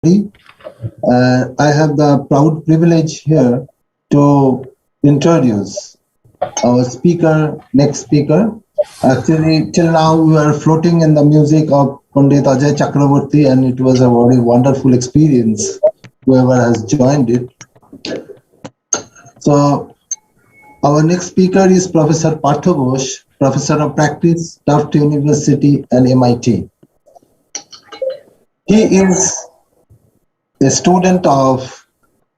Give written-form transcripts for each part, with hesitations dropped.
I have the proud privilege here to introduce our next speaker. Actually, till now we were floating in the music of Pandit Ajay Chakraborty, and it was a very wonderful experience, whoever has joined it. So, our next speaker is Professor Partha Ghosh, Professor of Practice, Tufts University and MIT. He is a student of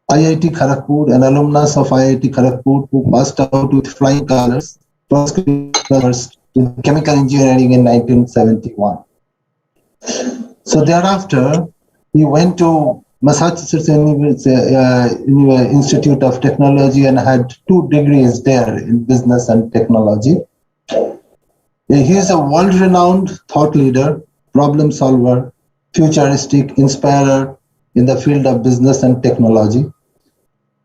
IIT Kharagpur, an alumnus of IIT Kharagpur who passed out with flying colors, first in chemical engineering in 1971. So thereafter, he went to Massachusetts Institute of Technology and had 2 degrees there in business and technology. He is a world-renowned thought leader, problem solver, futuristic inspirer in the field of business and technology.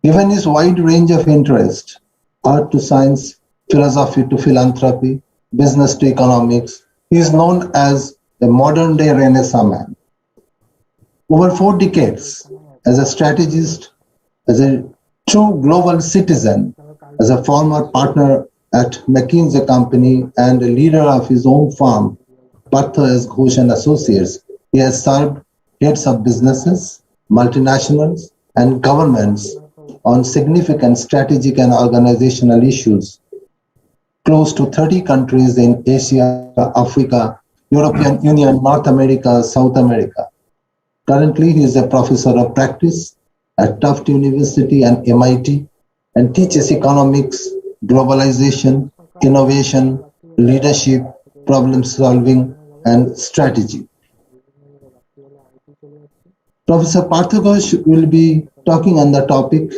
Given his wide range of interest, art to science, philosophy to philanthropy, business to economics, he is known as a modern-day Renaissance man. Over 4 decades, as a strategist, as a true global citizen, as a former partner at McKinsey Company and a leader of his own firm, Partha S. Ghosh and Associates, he has served heads of businesses, multinationals, and governments on significant strategic and organizational issues. Close to 30 countries in Asia, Africa, European Union, North America, South America. Currently, he is a professor of practice at Tufts University and MIT and teaches economics, globalization, innovation, leadership, problem solving, and strategy. Professor Partha Ghosh will be talking on the topic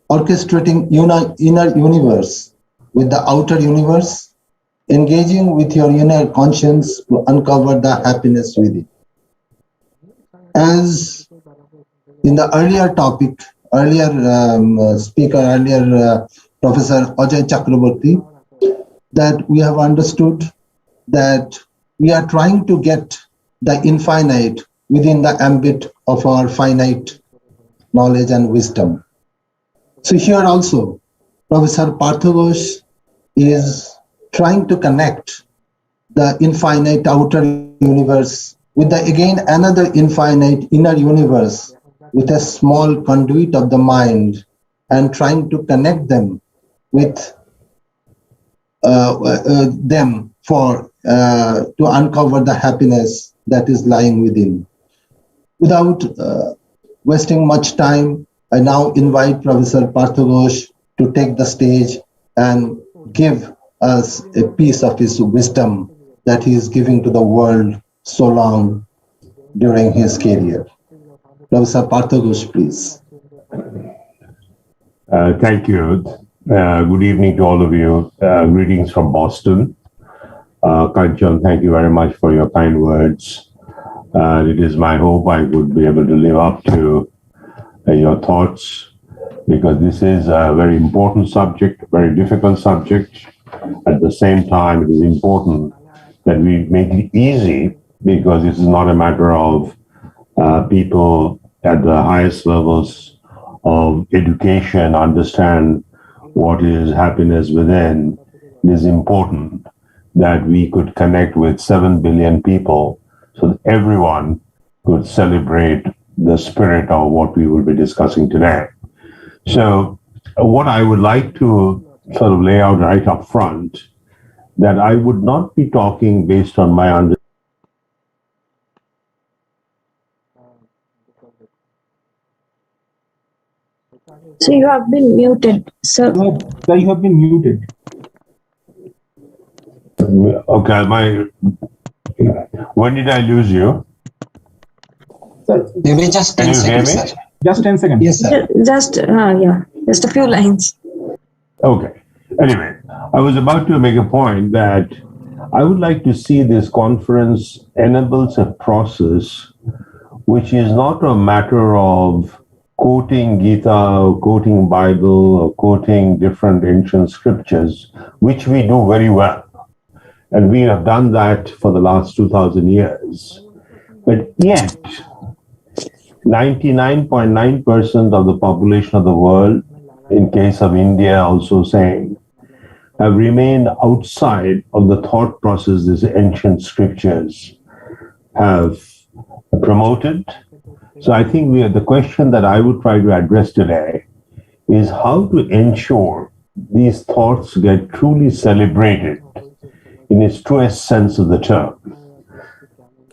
orchestrating inner universe with the outer universe, engaging with your inner conscience to uncover the happiness within. As in the earlier speaker, Professor Ajay Chakraborty, that we have understood that we are trying to get the infinite within the ambit of our finite knowledge and wisdom. So here also, Professor Partha Ghosh is trying to connect the infinite outer universe with the again another infinite inner universe with a small conduit of the mind and trying to connect them with them to uncover the happiness that is lying within. Without wasting much time, I now invite Professor Partha Ghosh to take the stage and give us a piece of his wisdom that he is giving to the world so long during his career. Professor Partha Ghosh, please. Thank you. Good evening to all of you. Greetings from Boston. Kanchan, thank you very much for your kind words. It is my hope I would be able to live up to your thoughts, because this is a very important subject, a very difficult subject. At the same time, it is important that we make it easy, because this is not a matter of people at the highest levels of education understand what is happiness within. It is important that we could connect with 7 billion people so that everyone could celebrate the spirit of what we will be discussing today. So what I would like to sort of lay out right up front, that I would not be talking based on my understanding. So you have been muted, sir. Sir, you have been muted. Okay, when did I lose you? Sir, maybe just 10 seconds, sir. Just 10 seconds. Yes, sir. Just a few lines. Okay. Anyway, I was about to make a point that I would like to see this conference enables a process which is not a matter of quoting Gita or quoting Bible or quoting different ancient scriptures, which we do very well. And we have done that for the last 2,000 years. But yet, 99.9% of the population of the world, in case of India also saying, have remained outside of the thought process these ancient scriptures have promoted. So I think the question that I would try to address today is how to ensure these thoughts get truly celebrated in its truest sense of the term.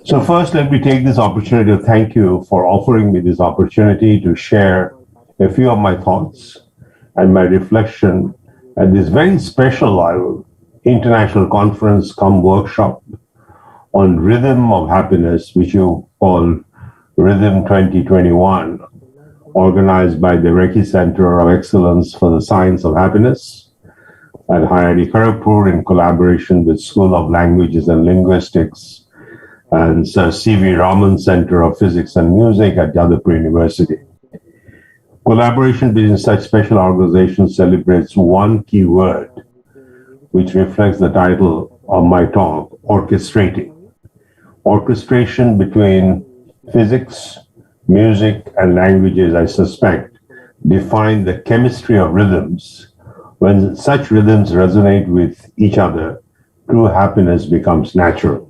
So first, let me take this opportunity to thank you for offering me this opportunity to share a few of my thoughts and my reflection at this very special international conference come workshop on rhythm of happiness, which you call Rhythm 2021, organized by the Rekhi Center of Excellence for the Science of Happiness at IIT Kharagpur in collaboration with School of Languages and Linguistics and Sir C.V. Raman Center of Physics and Music at Jadavpur University. Collaboration between such special organizations celebrates one key word, which reflects the title of my talk, orchestrating. Orchestration between physics, music, and languages, I suspect, define the chemistry of rhythms. When such rhythms resonate with each other, true happiness becomes natural.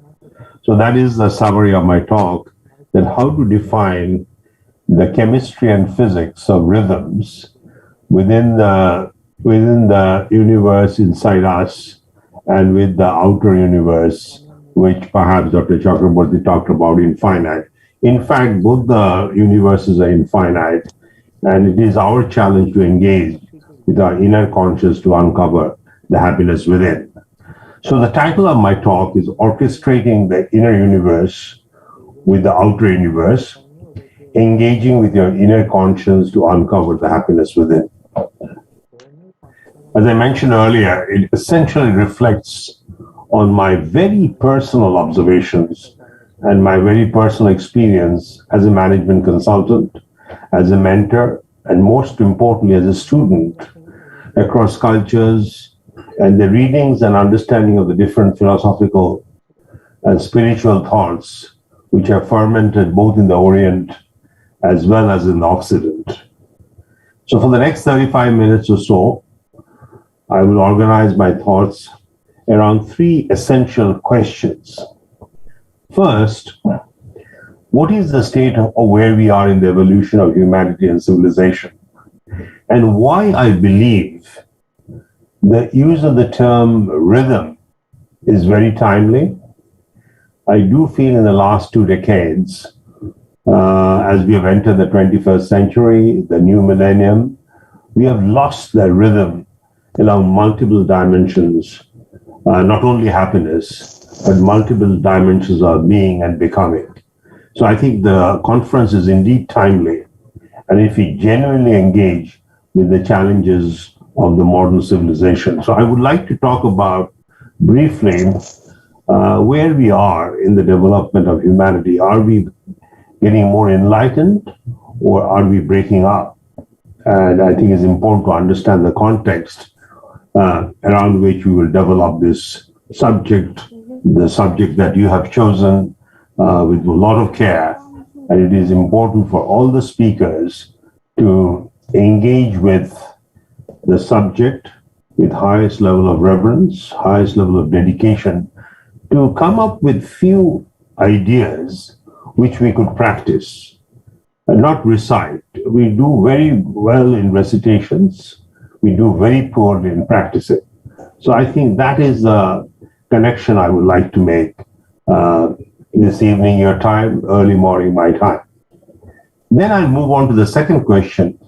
So that is the summary of my talk, that how to define the chemistry and physics of rhythms within the universe inside us and with the outer universe, which perhaps Dr. Chakraborty talked about, infinite. In fact, both the universes are infinite, and it is our challenge to engage with our inner conscious to uncover the happiness within. So the title of my talk is Orchestrating the Inner Universe with the Outer Universe, engaging with your inner conscience to uncover the happiness within. As I mentioned earlier, it essentially reflects on my very personal observations and my very personal experience as a management consultant, as a mentor, and most importantly, as a student across cultures, and the readings and understanding of the different philosophical and spiritual thoughts which have fermented both in the Orient as well as in the Occident. So for the next 35 minutes or so, I will organize my thoughts around three essential questions. First, what is the state of where we are in the evolution of humanity and civilization? And why I believe the use of the term rhythm is very timely. I do feel in the last 2 decades, as we have entered the 21st century, the new millennium, we have lost the rhythm along multiple dimensions, not only happiness, but multiple dimensions of being and becoming. So I think the conference is indeed timely. And if we genuinely engage with the challenges of the modern civilization. So I would like to talk about briefly where we are in the development of humanity. Are we getting more enlightened or are we breaking up? And I think it's important to understand the context around which we will develop this subject, the subject that you have chosen with a lot of care. And it is important for all the speakers to engage with the subject with highest level of reverence, highest level of dedication, to come up with few ideas which we could practice and not recite. We do very well in recitations. We do very poorly in practicing. So I think that is the connection I would like to make this evening your time, early morning my time. Then I'll move on to the second question.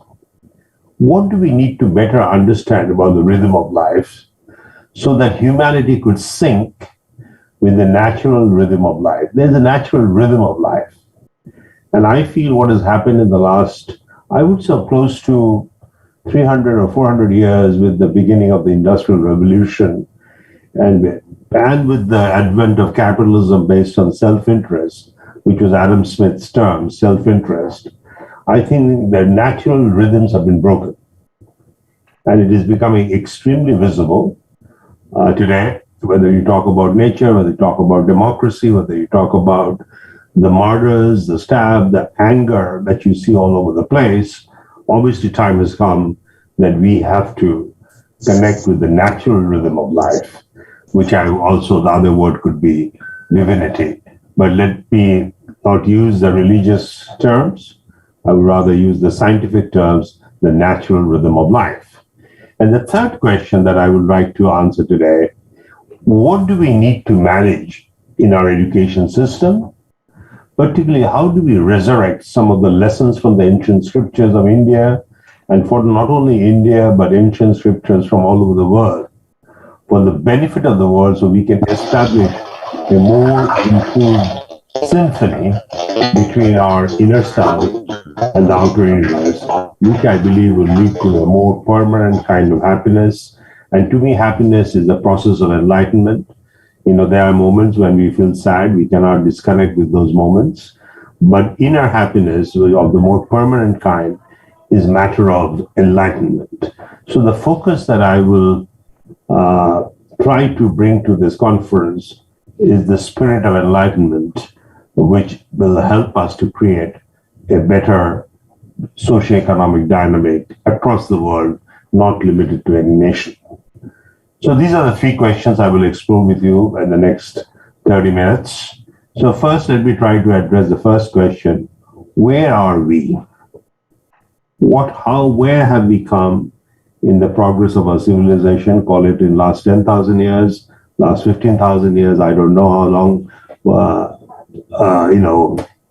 What do we need to better understand about the rhythm of life so that humanity could sync with the natural rhythm of life? There's a natural rhythm of life. And I feel what has happened in the last, I would say, close to 300 or 400 years with the beginning of the Industrial Revolution and with the advent of capitalism based on self-interest, which was Adam Smith's term, self-interest, I think the natural rhythms have been broken. And it is becoming extremely visible today, whether you talk about nature, whether you talk about democracy, whether you talk about the murders, the stab, the anger that you see all over the place, obviously time has come that we have to connect with the natural rhythm of life, which the other word could be divinity. But let me not use the religious terms. I would rather use the scientific terms, the natural rhythm of life. And the third question that I would like to answer today, what do we need to manage in our education system? Particularly, how do we resurrect some of the lessons from the ancient scriptures of India, and for not only India, but ancient scriptures from all over the world, for the benefit of the world, so we can establish a more improved symphony between our inner self and the outer universe, which I believe will lead to a more permanent kind of happiness. And to me, happiness is the process of enlightenment. There are moments when we feel sad, we cannot disconnect with those moments. But inner happiness of the more permanent kind is a matter of enlightenment. So the focus that I will try to bring to this conference is the spirit of enlightenment, which will help us to create a better socioeconomic dynamic across the world, not limited to any nation. So these are the three questions I will explore with you in the next 30 minutes. So first, let me try to address the first question. Where are we? Where have we come in the progress of our civilization? Call it in last 10,000 years, last 15,000 years. I don't know how long,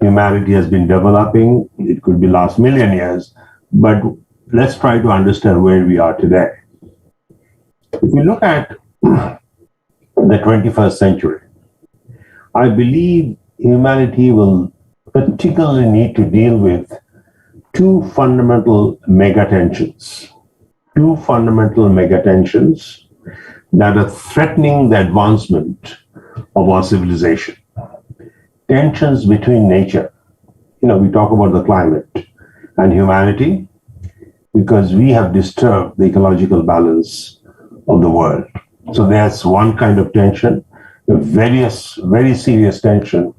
humanity has been developing. It could be last million years, but let's try to understand where we are today. If you look at the 21st century, I believe humanity will particularly need to deal with two fundamental megatensions that are threatening the advancement of our civilization. Tensions between nature. We talk about the climate and humanity because we have disturbed the ecological balance of the world. So there's one kind of tension, a very serious tension.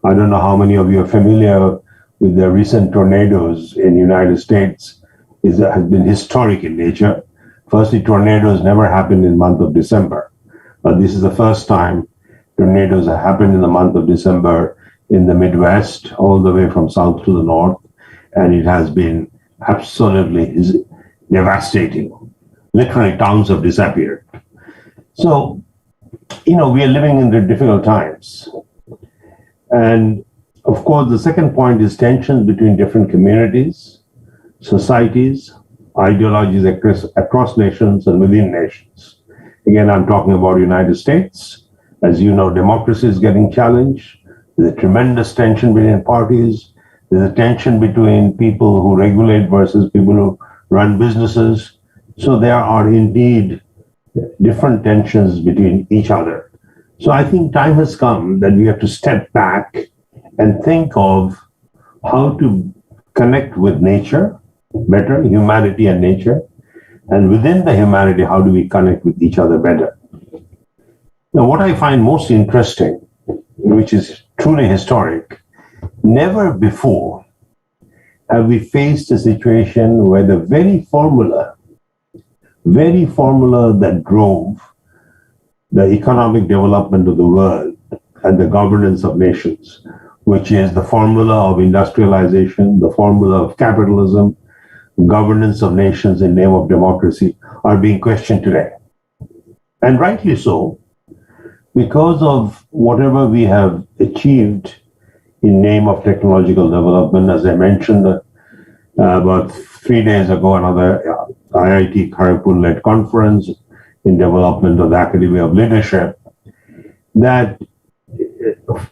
I don't know how many of you are familiar with the recent tornadoes in the United States. It has been historic in nature. Firstly, tornadoes never happened in the month of December. But this is the first time tornadoes have happened in the month of December in the Midwest, all the way from south to the north. And it has been absolutely devastating. Literally, towns have disappeared. So, we are living in the difficult times. And of course, the second point is tensions between different communities, societies, ideologies across nations and within nations. Again, I'm talking about the United States. As you know, democracy is getting challenged. There's a tremendous tension between parties. There's a tension between people who regulate versus people who run businesses. So there are indeed different tensions between each other. So I think time has come that we have to step back and think of how to connect with nature better, humanity and nature. And within the humanity, how do we connect with each other better? Now, what I find most interesting, which is truly historic, never before have we faced a situation where the very formula that drove the economic development of the world and the governance of nations, which is the formula of industrialization, the formula of capitalism, governance of nations in name of democracy, are being questioned today. And rightly so, because of whatever we have achieved in name of technological development. As I mentioned about 3 days ago, another IIT Kharagpur-led conference in development of the Academy of Leadership, that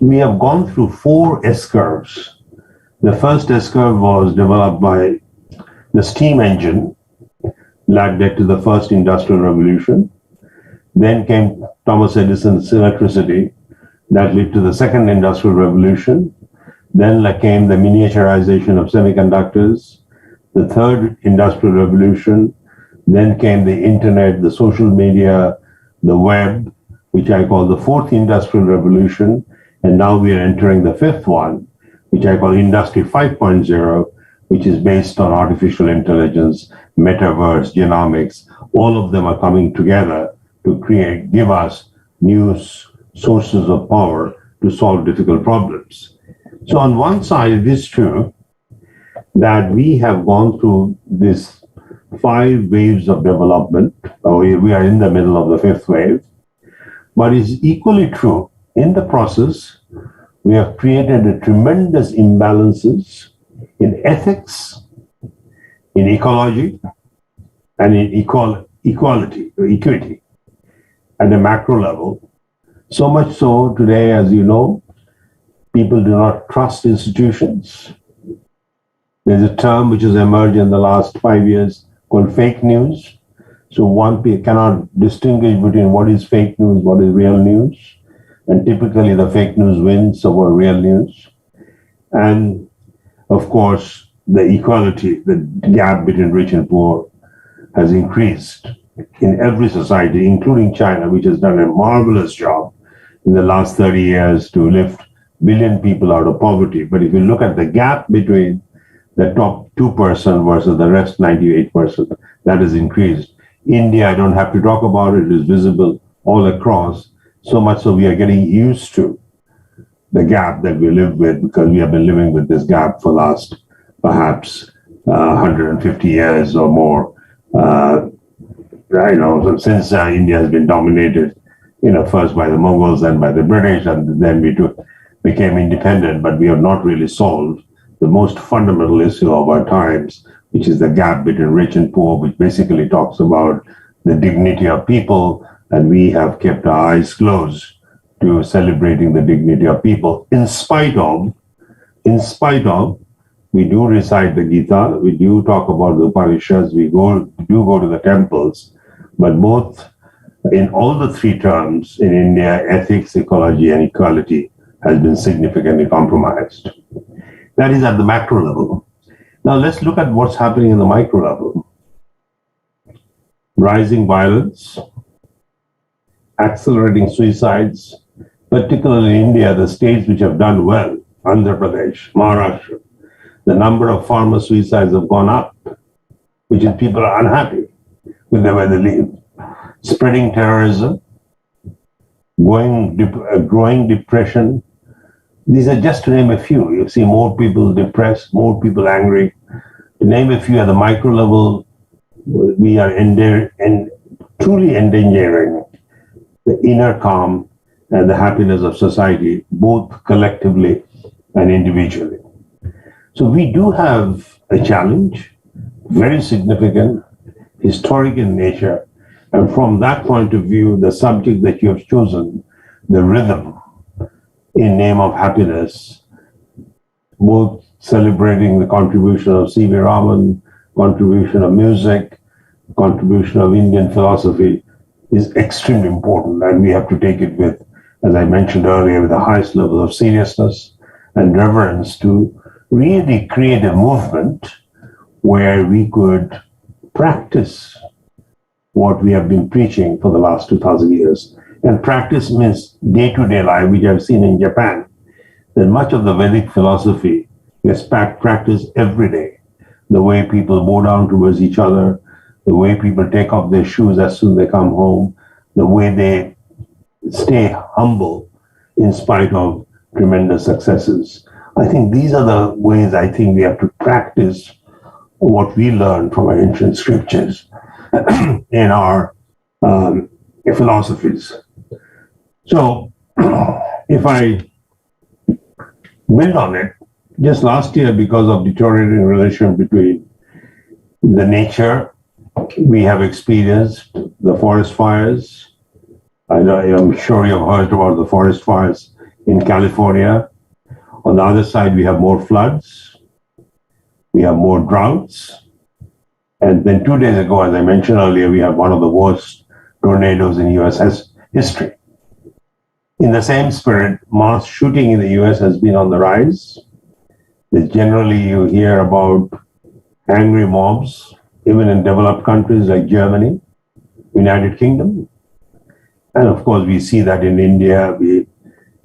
we have gone through 4 S-curves. The first S-curve was developed by the steam engine that led to the first industrial revolution. Then came Thomas Edison's electricity that led to the second industrial revolution. Then came the miniaturization of semiconductors, the third industrial revolution. Then came the internet, the social media, the web, which I call the fourth industrial revolution. And now we are entering the fifth one, which I call Industry 5.0, which is based on artificial intelligence, metaverse, genomics. All of them are coming together to give us new sources of power to solve difficult problems. So on one side, it is true that we have gone through this 5 waves of development. We are in the middle of the 5th wave. But it's equally true, in the process, we have created a tremendous imbalances in ethics, in ecology, and in equity at a macro level. So much so today, as you know, people do not trust institutions. There's a term which has emerged in the last 5 years called fake news. So one cannot distinguish between what is fake news, what is real news. And typically the fake news wins over real news. And of course, the equality, the gap between rich and poor has increased in every society, including China, which has done a marvelous job in the last 30 years to lift billion people out of poverty. But if you look at the gap between the top 2% versus the rest 98%, that has increased. India, I don't have to talk about it, it is visible all across, so much so we are getting used to the gap that we live with because we have been living with this gap for the last perhaps 150 years or more. Since India has been dominated, first by the Mughals, then by the British, and then we became independent, but we have not really solved the most fundamental issue of our times, which is the gap between rich and poor, which basically talks about the dignity of people, and we have kept our eyes closed to celebrating the dignity of people, in spite of, we do recite the Gita, we do talk about the Upanishads, we do go to the temples, but both in all the 3 terms in India, ethics, ecology, and equality has been significantly compromised. That is at the macro level. Now let's look at what's happening in the micro level. Rising violence, accelerating suicides, particularly in India, the states which have done well, Andhra Pradesh, Maharashtra, the number of farmer suicides have gone up, which is people are unhappy with the way they live. Spreading terrorism, growing depression. These are just to name a few. You see more people depressed, more people angry. To name a few at the micro level, we are truly endangering the inner calm and the happiness of society, both collectively and individually. So we do have a challenge, very significant, historic in nature. And from that point of view, the subject that you have chosen, the rhythm, in name of happiness, both celebrating the contribution of C.V. Raman, contribution of music, contribution of Indian philosophy, is extremely important, and we have to take it with, as I mentioned earlier, with the highest level of seriousness and reverence to really create a movement where we could practice what we have been preaching for the last 2,000 years. And practice means day-to-day life, which I've seen in Japan, that much of the Vedic philosophy is practiced every day. The way people bow down towards each other, the way people take off their shoes as soon as they come home, the way they stay humble in spite of tremendous successes. I think these are the ways I think we have to practice what we learned from our ancient scriptures in our philosophies. So if I build on it, just last year, because of deteriorating relation between the nature, we have experienced the forest fires. I'm sure you've heard about the forest fires in California. On the other side, we have more floods. We have more droughts. And then 2 days ago, as I mentioned earlier, we have one of the worst tornadoes in U.S. history. In the same spirit, mass shooting in the U.S. has been on the rise. Generally, you hear about angry mobs, even in developed countries like Germany, United Kingdom. And of course, we see that in India.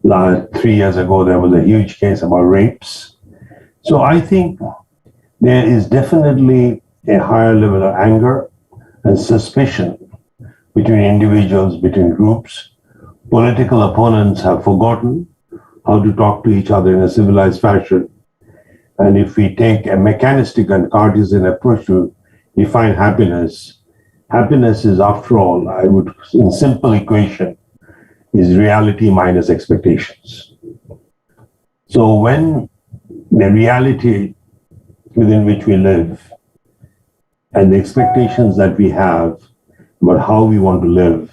3 years ago, there was a huge case about rapes. So I think there is definitely a higher level of anger and suspicion between individuals, between groups. Political opponents have forgotten how to talk to each other in a civilized fashion. And if we take a mechanistic and Cartesian approach to define happiness, happiness is, after all, I would, in simple equation, is reality minus expectations. So when the reality within which we live and the expectations that we have about how we want to live,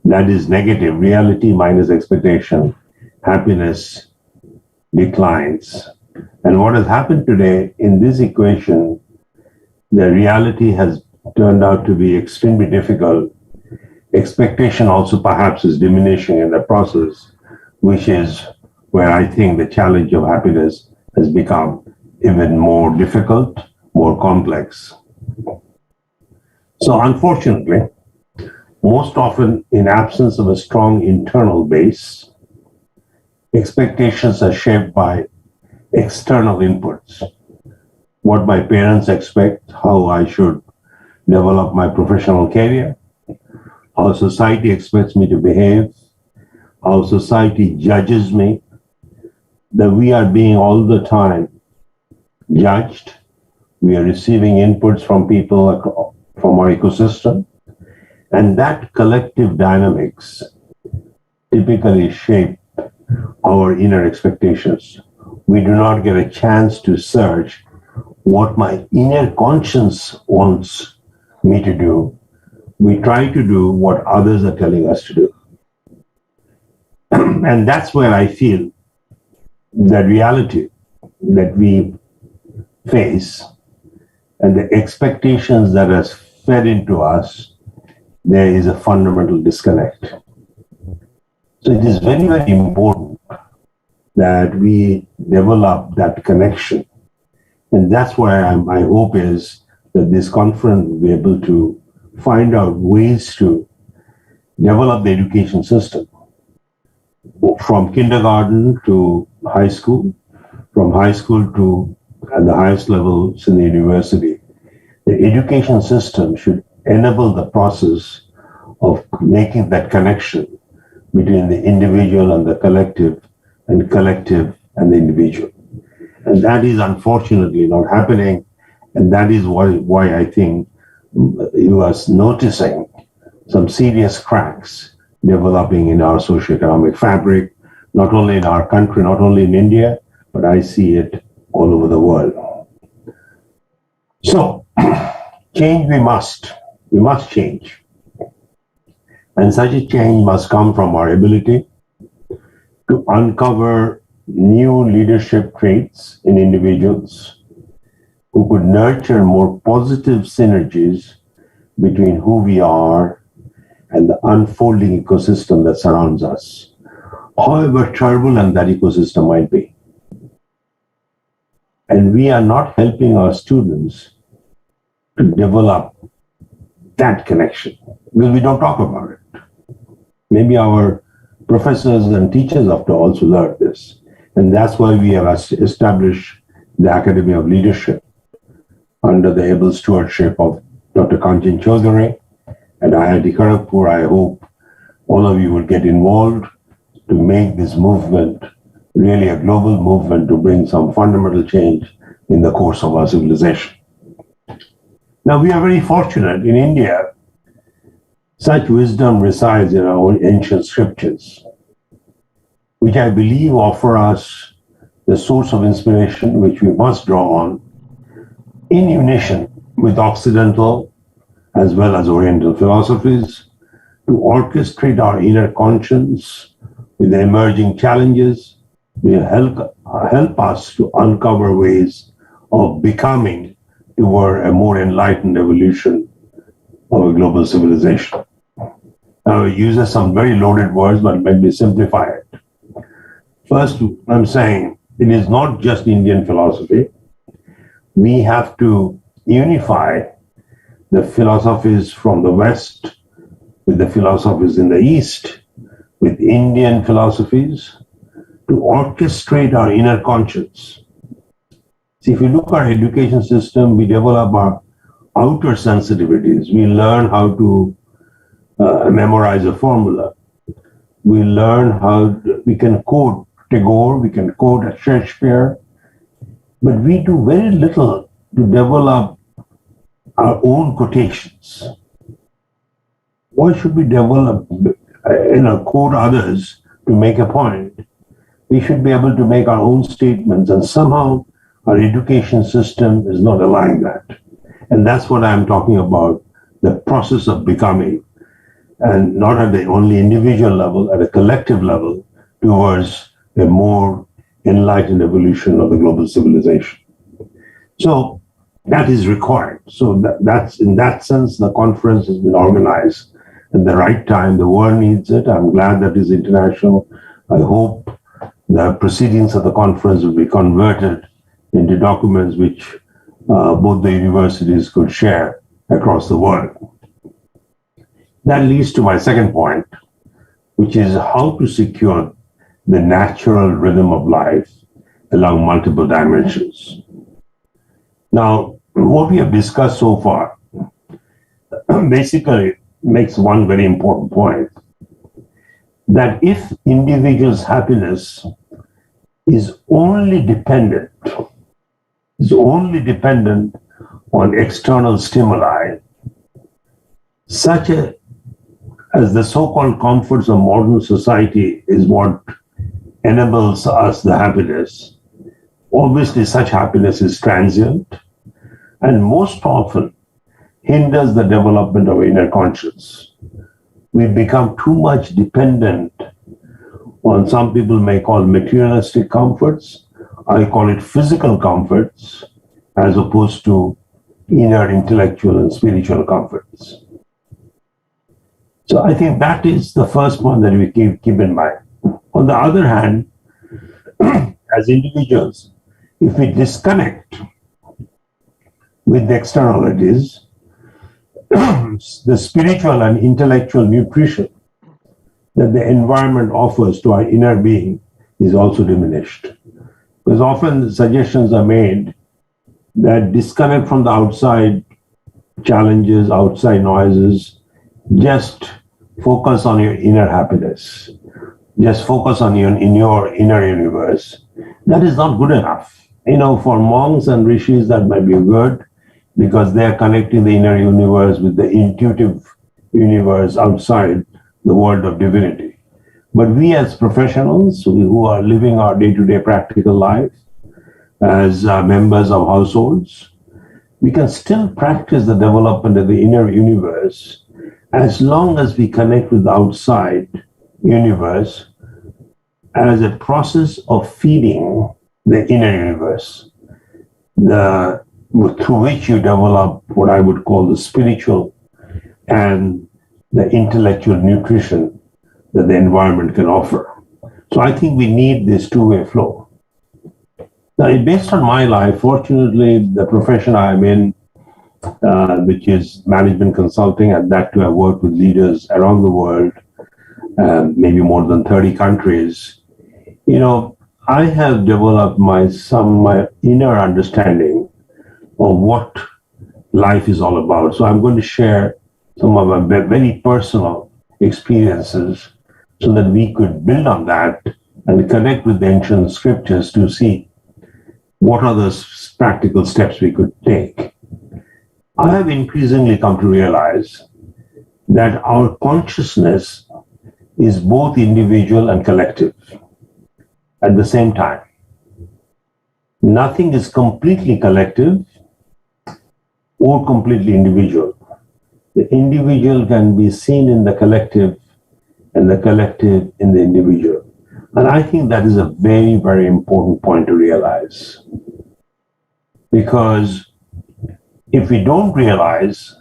that is negative, reality minus expectation, happiness declines. And what has happened today in this equation, the reality has turned out to be extremely difficult. Expectation also perhaps is diminishing in the process, which is where I think the challenge of happiness has become even more difficult, more complex. So unfortunately, most often in absence of a strong internal base, expectations are shaped by external inputs. What my parents expect, how I should develop my professional career, how society expects me to behave, how society judges me, that we are being all the time judged. We are receiving inputs from people, from our ecosystem, and that collective dynamics typically shape our inner expectations. We do not get a chance to search what my inner conscience wants me to do. We try to do what others are telling us to do. And that's where I feel the reality that we face and the expectations that are fed into us, there is a fundamental disconnect. So it is very, very important that we develop that connection. And that's where my hope is that this conference will be able to find out ways to develop the education system from kindergarten to high school, from high school to at the highest levels in the university. The education system should enable the process of making that connection between the individual and the collective and the individual. And that is unfortunately not happening. And that is why I think you are noticing some serious cracks developing in our socioeconomic fabric, not only in our country, not only in India, but I see it all over the world. So, change we must change. And such a change must come from our ability to uncover new leadership traits in individuals who could nurture more positive synergies between who we are and the unfolding ecosystem that surrounds us, however turbulent that ecosystem might be. And we are not helping our students to develop that connection because we don't talk about it. Maybe our professors and teachers have to also learn this. And that's why we have established the Academy of Leadership under the able stewardship of Dr. Kanchan Chaudhary and IIT Kharagpur. I hope all of you will get involved to make this movement really a global movement to bring some fundamental change in the course of our civilization. Now, we are very fortunate in India. Such wisdom resides in our ancient scriptures, which I believe offer us the source of inspiration which we must draw on in unison with Occidental as well as Oriental philosophies to orchestrate our inner conscience with the emerging challenges will help us to uncover ways of becoming toward a more enlightened evolution of a global civilization. Now, it uses some very loaded words, but let me simplify it. First, I'm saying it is not just Indian philosophy. We have to unify the philosophies from the West with the philosophies in the East, with Indian philosophies, to orchestrate our inner conscience. See, if you look at our education system, we develop our outer sensitivities. We learn how to memorize a formula. We learn how we can quote Tagore, we can quote Shakespeare, but we do very little to develop our own quotations. Why should we develop, quote others to make a point? We should be able to make our own statements, and somehow our education system is not allowing that. And that's what I'm talking about, the process of becoming, and not at the only individual level, at a collective level, towards a more enlightened evolution of the global civilization. So that is required. So that's in that sense, the conference has been organized at the right time. The world needs it. I'm glad that it's international. I hope the proceedings of the conference will be converted into documents which both the universities could share across the world. That leads to my second point, which is how to secure the natural rhythm of life along multiple dimensions. Now, what we have discussed so far basically makes one very important point, that if individuals' happiness is only dependent on external stimuli, such as the so-called comforts of modern society is what enables us the happiness. Obviously, such happiness is transient and most often hinders the development of inner conscience. We become too much dependent on, some people may call materialistic comforts. I call it physical comforts as opposed to inner intellectual and spiritual comforts. So I think that is the first one that we keep in mind. On the other hand, as individuals, if we disconnect with the externalities, the spiritual and intellectual nutrition that the environment offers to our inner being is also diminished. Because often suggestions are made that disconnect from the outside challenges, outside noises, just focus on your inner happiness. Just focus on in your inner universe. That is not good enough. For monks and rishis, that might be good because they are connecting the inner universe with the intuitive universe outside the world of divinity. But we as professionals who are living our day-to-day practical life as members of households, we can still practice the development of the inner universe as long as we connect with the outside universe as a process of feeding the inner universe, through which you develop what I would call the spiritual and the intellectual nutrition that the environment can offer. So I think we need this two-way flow. Now, based on my life, fortunately, the profession I'm in, which is management consulting, and that too I work with leaders around the world, maybe more than 30 countries. I have developed my inner understanding of what life is all about. So I'm going to share some of my very personal experiences so that we could build on that and connect with the ancient scriptures to see what are the practical steps we could take. I have increasingly come to realize that our consciousness is both individual and collective at the same time. Nothing is completely collective or completely individual. The individual can be seen in the collective and the collective in the individual. And I think that is a very, very important point to realize. Because if we don't realize,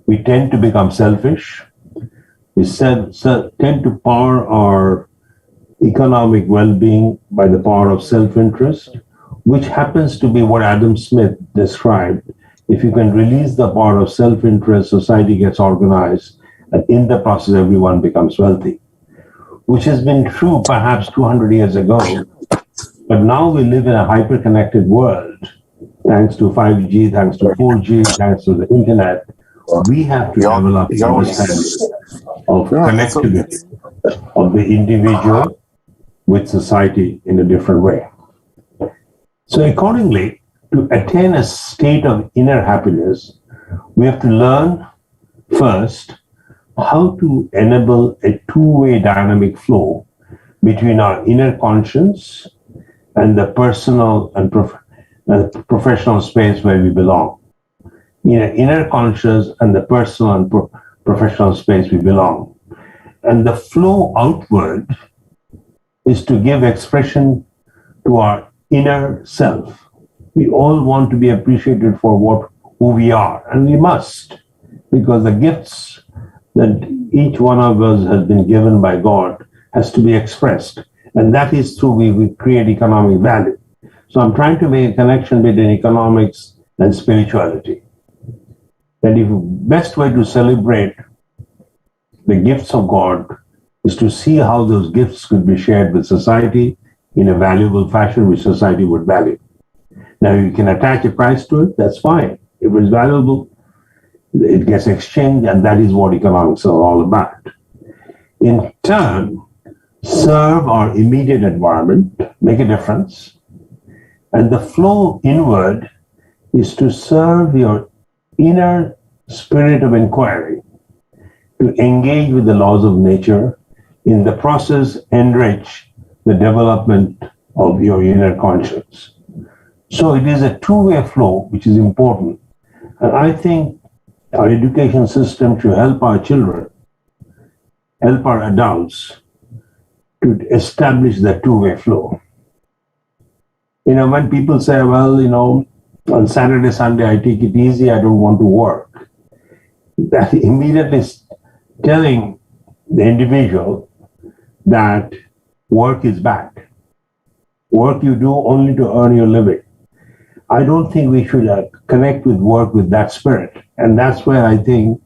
we tend to become selfish. We tend to power our economic well-being by the power of self-interest, which happens to be what Adam Smith described. If you can release the power of self-interest, society gets organized, and in the process, everyone becomes wealthy. which has been true perhaps 200 years ago. But now we live in a hyper-connected world, thanks to 5G, thanks to 4G, thanks to the internet. We have to develop the understanding of connectivity of the individual with society in a different way. So accordingly, to attain a state of inner happiness, we have to learn first how to enable a two-way dynamic flow between our inner conscience and the personal and professional space where we belong. Inner conscious and the personal and professional space we belong. And the flow outward is to give expression to our inner self. We all want to be appreciated for who we are, and we must, because the gifts that each one of us has been given by God has to be expressed. And that is through we create economic value. So I'm trying to make a connection between economics and spirituality. That the best way to celebrate the gifts of God is to see how those gifts could be shared with society in a valuable fashion which society would value. Now, you can attach a price to it, that's fine. If it's valuable, it gets exchanged, and that is what economics are all about. In turn, serve our immediate environment, make a difference, and the flow inward is to serve your inner spirit of inquiry, to engage with the laws of nature, in the process enrich the development of your inner conscience. So it is a two-way flow, which is important. And I think our education system should help our children, help our adults to establish that two-way flow. When people say, well, on Saturday, Sunday, I take it easy, I don't want to work, that immediately is telling the individual that work is bad. Work you do only to earn your living. I don't think we should connect with work with that spirit. And that's where I think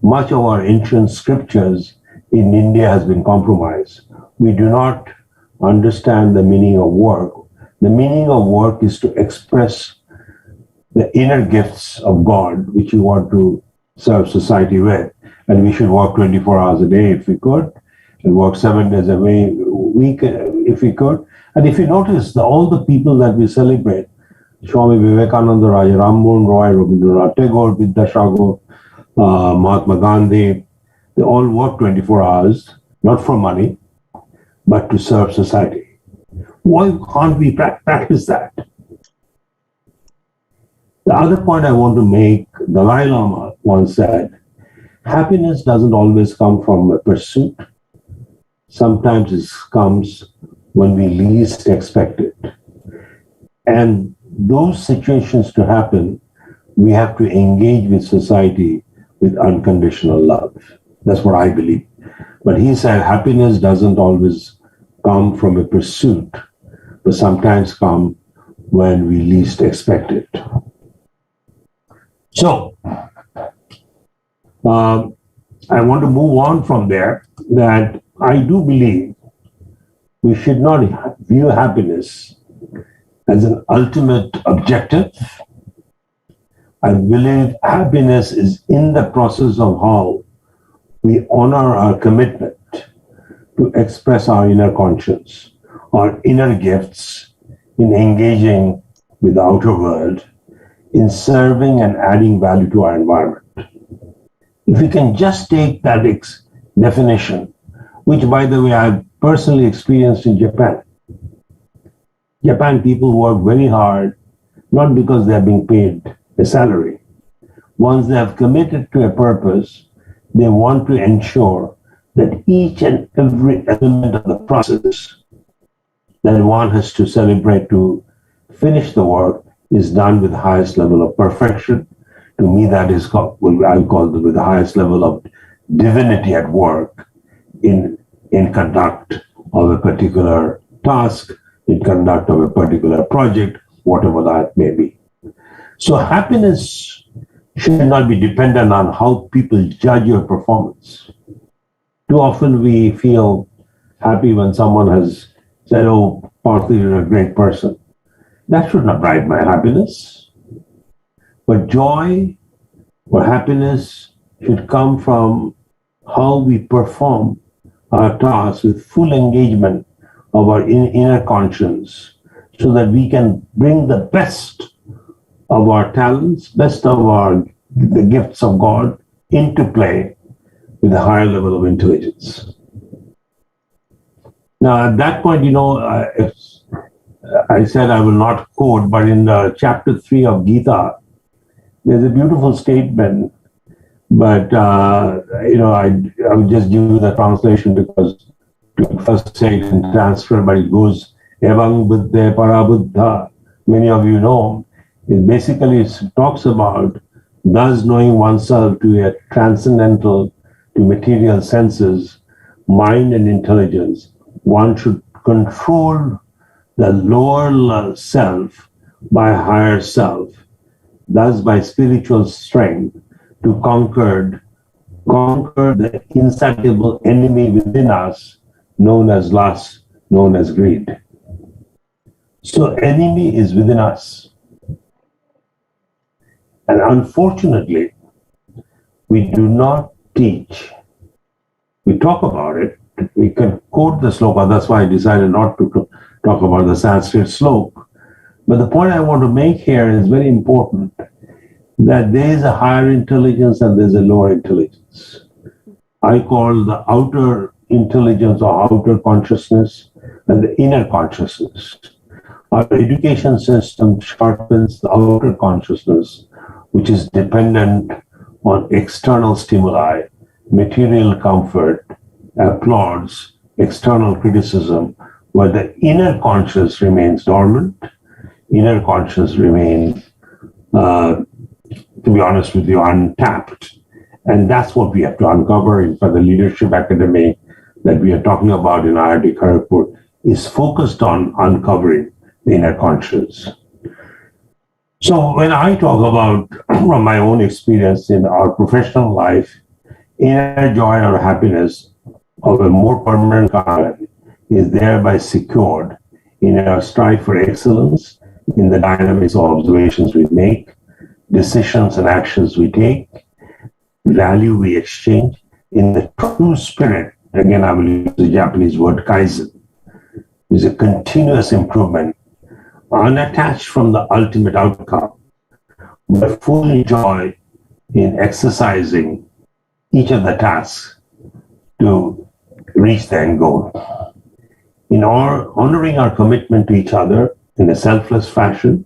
much of our ancient scriptures in India has been compromised. We do not understand the meaning of work. The meaning of work is to express the inner gifts of God, which you want to serve society with. And we should work 24 hours a day if we could, and work 7 days a week if we could. And if you notice, all the people that we celebrate, Swami Vivekananda, Raja Ram Mohan Roy, Rabindranath Tagore, Vidyasagar, Mahatma Gandhi, they all work 24 hours, not for money, but to serve society. Why can't we practice that? The other point I want to make, Dalai Lama once said, happiness doesn't always come from a pursuit. Sometimes it comes when we least expect it. And those situations to happen, we have to engage with society with unconditional love. That's what I believe. But he said happiness doesn't always come from a pursuit, but sometimes come when we least expect it. So, I want to move on from there, that I do believe we should not view happiness as an ultimate objective. I believe happiness is in the process of how we honor our commitment to express our inner conscience, our inner gifts in engaging with the outer world, in serving and adding value to our environment. If we can just take that definition, which, by the way, I've personally experienced in Japan. Japan people work very hard, not because they're being paid a salary. Once they have committed to a purpose, they want to ensure that each and every element of the process that one has to celebrate to finish the work is done with the highest level of perfection. To me, that is called, I call it with the highest level of divinity at work in conduct of a particular task, in conduct of a particular project, whatever that may be. So happiness should not be dependent on how people judge your performance. Too often we feel happy when someone has said, "Oh, Partha, you're a great person." That should not drive my happiness. But joy or happiness should come from how we perform our tasks with full engagement of our inner conscience, so that we can bring the best of our talents, best of the gifts of God into play with a higher level of intelligence. Now, at that point, I said I will not quote, but in chapter 3 of Gita, there's a beautiful statement, but I will just give you the translation because to first say it in transfer, but it goes Evang Buddha Parabuddha. Many of you know. It talks about thus knowing oneself to a transcendental to material senses, mind and intelligence. One should control the lower self by higher self, thus by spiritual strength to conquer the insatiable enemy within us, known as lust, known as greed. So enemy is within us. And unfortunately, we do not teach. We talk about it. We can quote the sloka. That's why I decided not to talk about the Sanskrit sloka. But the point I want to make here is very important, that there is a higher intelligence and there's a lower intelligence. I call the outer intelligence or outer consciousness and the inner consciousness. Our education system sharpens the outer consciousness, which is dependent on external stimuli, material comfort, applause, external criticism, while the inner conscious remains dormant. Inner conscious remains, to be honest with you, untapped. And that's what we have to uncover. In fact, the Leadership Academy that we are talking about in IIT Kharagpur is focused on uncovering the inner conscious. So when I talk about from my own experience in our professional life, inner joy or happiness of a more permanent kind is thereby secured in our strive for excellence, in the dynamics of observations we make, decisions and actions we take, value we exchange, in the true spirit. Again, I will use the Japanese word kaizen. Is a continuous improvement, unattached from the ultimate outcome, but full joy in exercising each of the tasks to reach the end goal. In honoring our commitment to each other in a selfless fashion,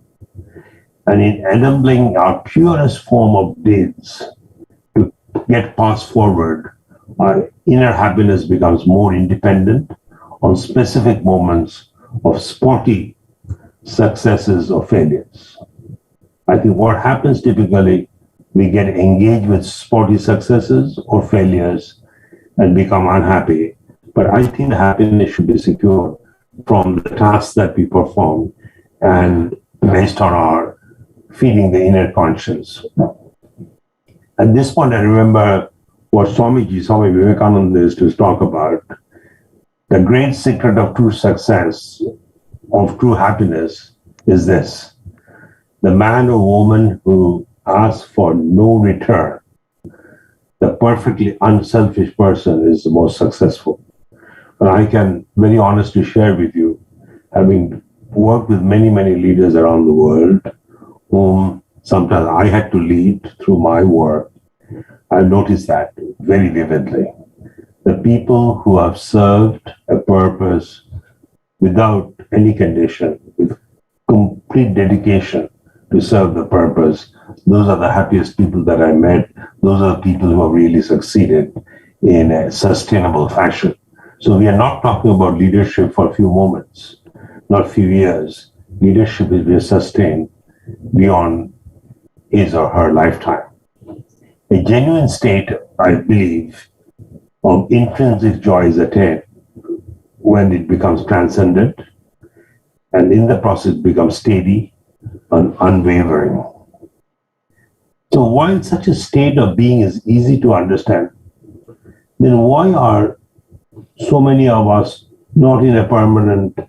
and in enabling our purest form of deeds to get passed forward, our inner happiness becomes more independent on specific moments of spotty successes or failures. I think what happens typically, we get engaged with spotty successes or failures and become unhappy. But I think happiness should be secured from the tasks that we perform and based on our feeding the inner conscience. At this point, I remember what Swami Vivekananda used to talk about. The great secret of true success, of true happiness, is this: the man or woman who asks for no return, the perfectly unselfish person, is the most successful. And I can very honestly share with you, having worked with many, many leaders around the world, whom sometimes I had to lead through my work, I've noticed that very vividly. The people who have served a purpose without any condition, with complete dedication to serve the purpose, those are the happiest people that I met. Those are the people who have really succeeded in a sustainable fashion. So we are not talking about leadership for a few moments, not a few years. Leadership is being sustained beyond his or her lifetime. A genuine state, I believe, of intrinsic joy is attained when it becomes transcendent, and in the process becomes steady and unwavering. So while such a state of being is easy to understand, then why are so many of us not in a permanent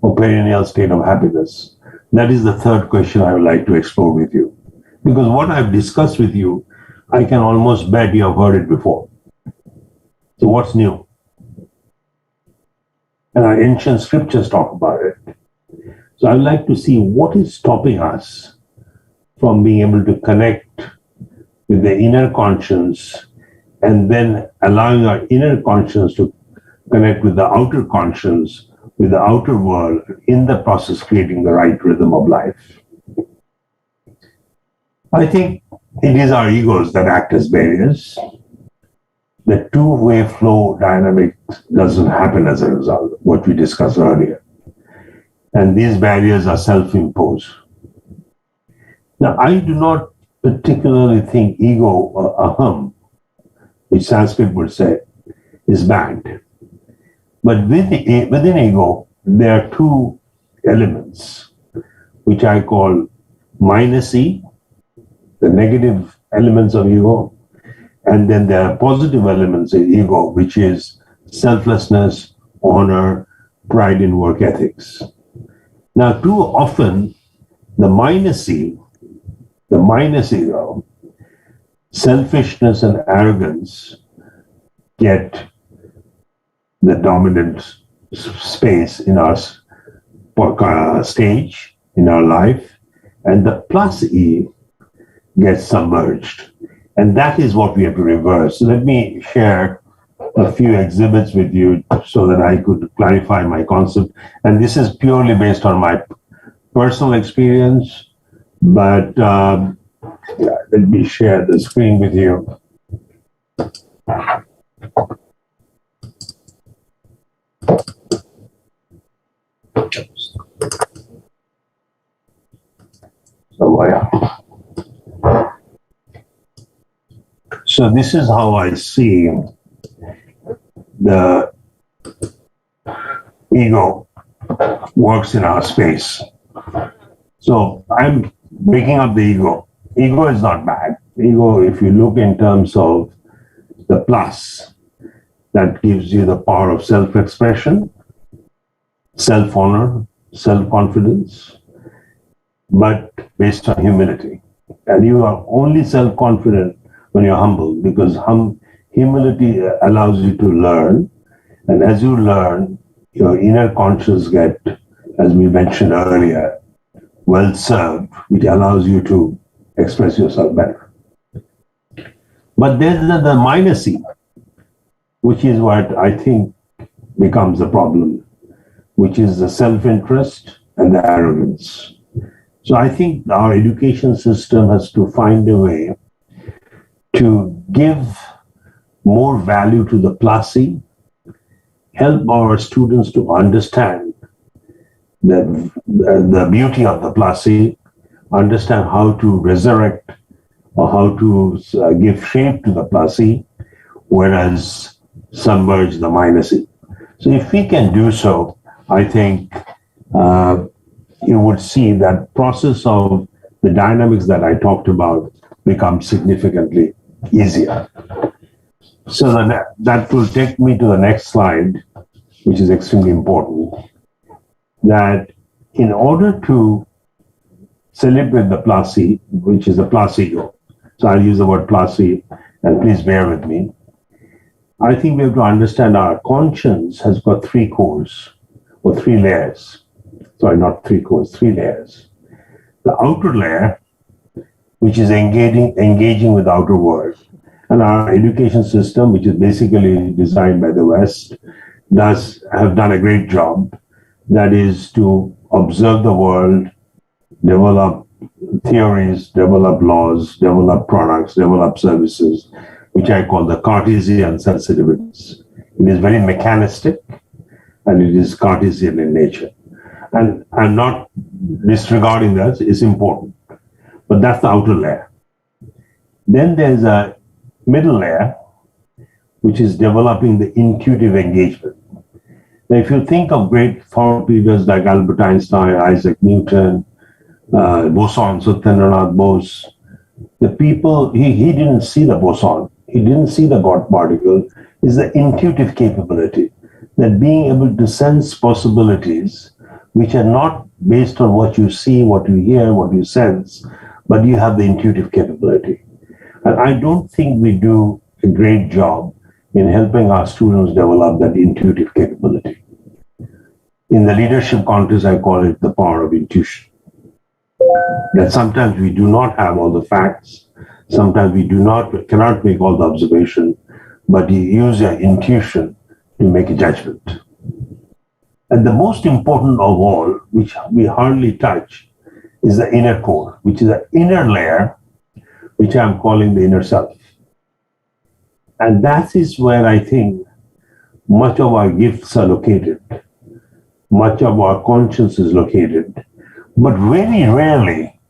or perennial state of happiness? That is the third question I would like to explore with you. Because what I've discussed with you, I can almost bet you have heard it before. So what's new? And our ancient scriptures talk about it. So I'd like to see what is stopping us from being able to connect with the inner conscience and then allowing our inner conscience to connect with the outer conscience, with the outer world, in the process creating the right rhythm of life. I think it is our egos that act as barriers. The two-way flow dynamic doesn't happen as a result, what we discussed earlier. And these barriers are self-imposed. Now, I do not particularly think ego or aham, which Sanskrit would say, is bad. But within ego, there are two elements, which I call minus E, the negative elements of ego, and then there are positive elements in ego, which is selflessness, honor, pride in work ethics. Now, too often, the minus E, the minus ego, selfishness and arrogance get the dominant space in our stage, in our life, and the plus E gets submerged. And that is what we have to reverse. So let me share a few exhibits with you so that I could clarify my concept. And this is purely based on my personal experience, but let me share the screen with you. So this is how I see the ego works in our space. So I'm breaking up the ego. Ego is not bad. Ego, if you look in terms of the plus, that gives you the power of self-expression, self-honor, self-confidence, but based on humility. And you are only self-confident when you're humble, because humility allows you to learn. And as you learn, your inner conscience get, as we mentioned earlier, well served, which allows you to express yourself better. But there's the minus E, which is what I think becomes the problem, which is the self-interest and the arrogance. So I think our education system has to find a way to give more value to the plus E, help our students to understand the beauty of the plus E, understand how to resurrect or how to give shape to the plus E, whereas submerge the minus E. So if we can do so, I think you would see that process of the dynamics that I talked about become significantly easier. So that will take me to the next slide, which is extremely important, that in order to celebrate the plus E, which is the plus ego, so I'll use the word plus E, and please bear with me, I think we have to understand our conscience has got three cores, or three layers. Sorry, not three cores, three layers. The outer layer, which is engaging with the outer world. And our education system, which is basically designed by the West, have done a great job. That is to observe the world, develop theories, develop laws, develop products, develop services, which I call the Cartesian sensitivities. It is very mechanistic and it is Cartesian in nature. And I'm not disregarding that, it's important. But that's the outer layer. Then there's a middle layer, which is developing the intuitive engagement. Now, if you think of great thought leaders like Albert Einstein, Isaac Newton, Boson, Satyendranath Bose, the people, he didn't see the boson, he didn't see the God particle, is the intuitive capability, that being able to sense possibilities which are not based on what you see, what you hear, what you sense, but you have the intuitive capability. And I don't think we do a great job in helping our students develop that intuitive capability. In the leadership context, I call it the power of intuition. That sometimes we do not have all the facts, sometimes we cannot make all the observation, but you use your intuition to make a judgment. And the most important of all, which we hardly touch, is the inner core, which is the inner layer, which I'm calling the inner self. And that is where I think much of our gifts are located, much of our conscience is located, but very rarely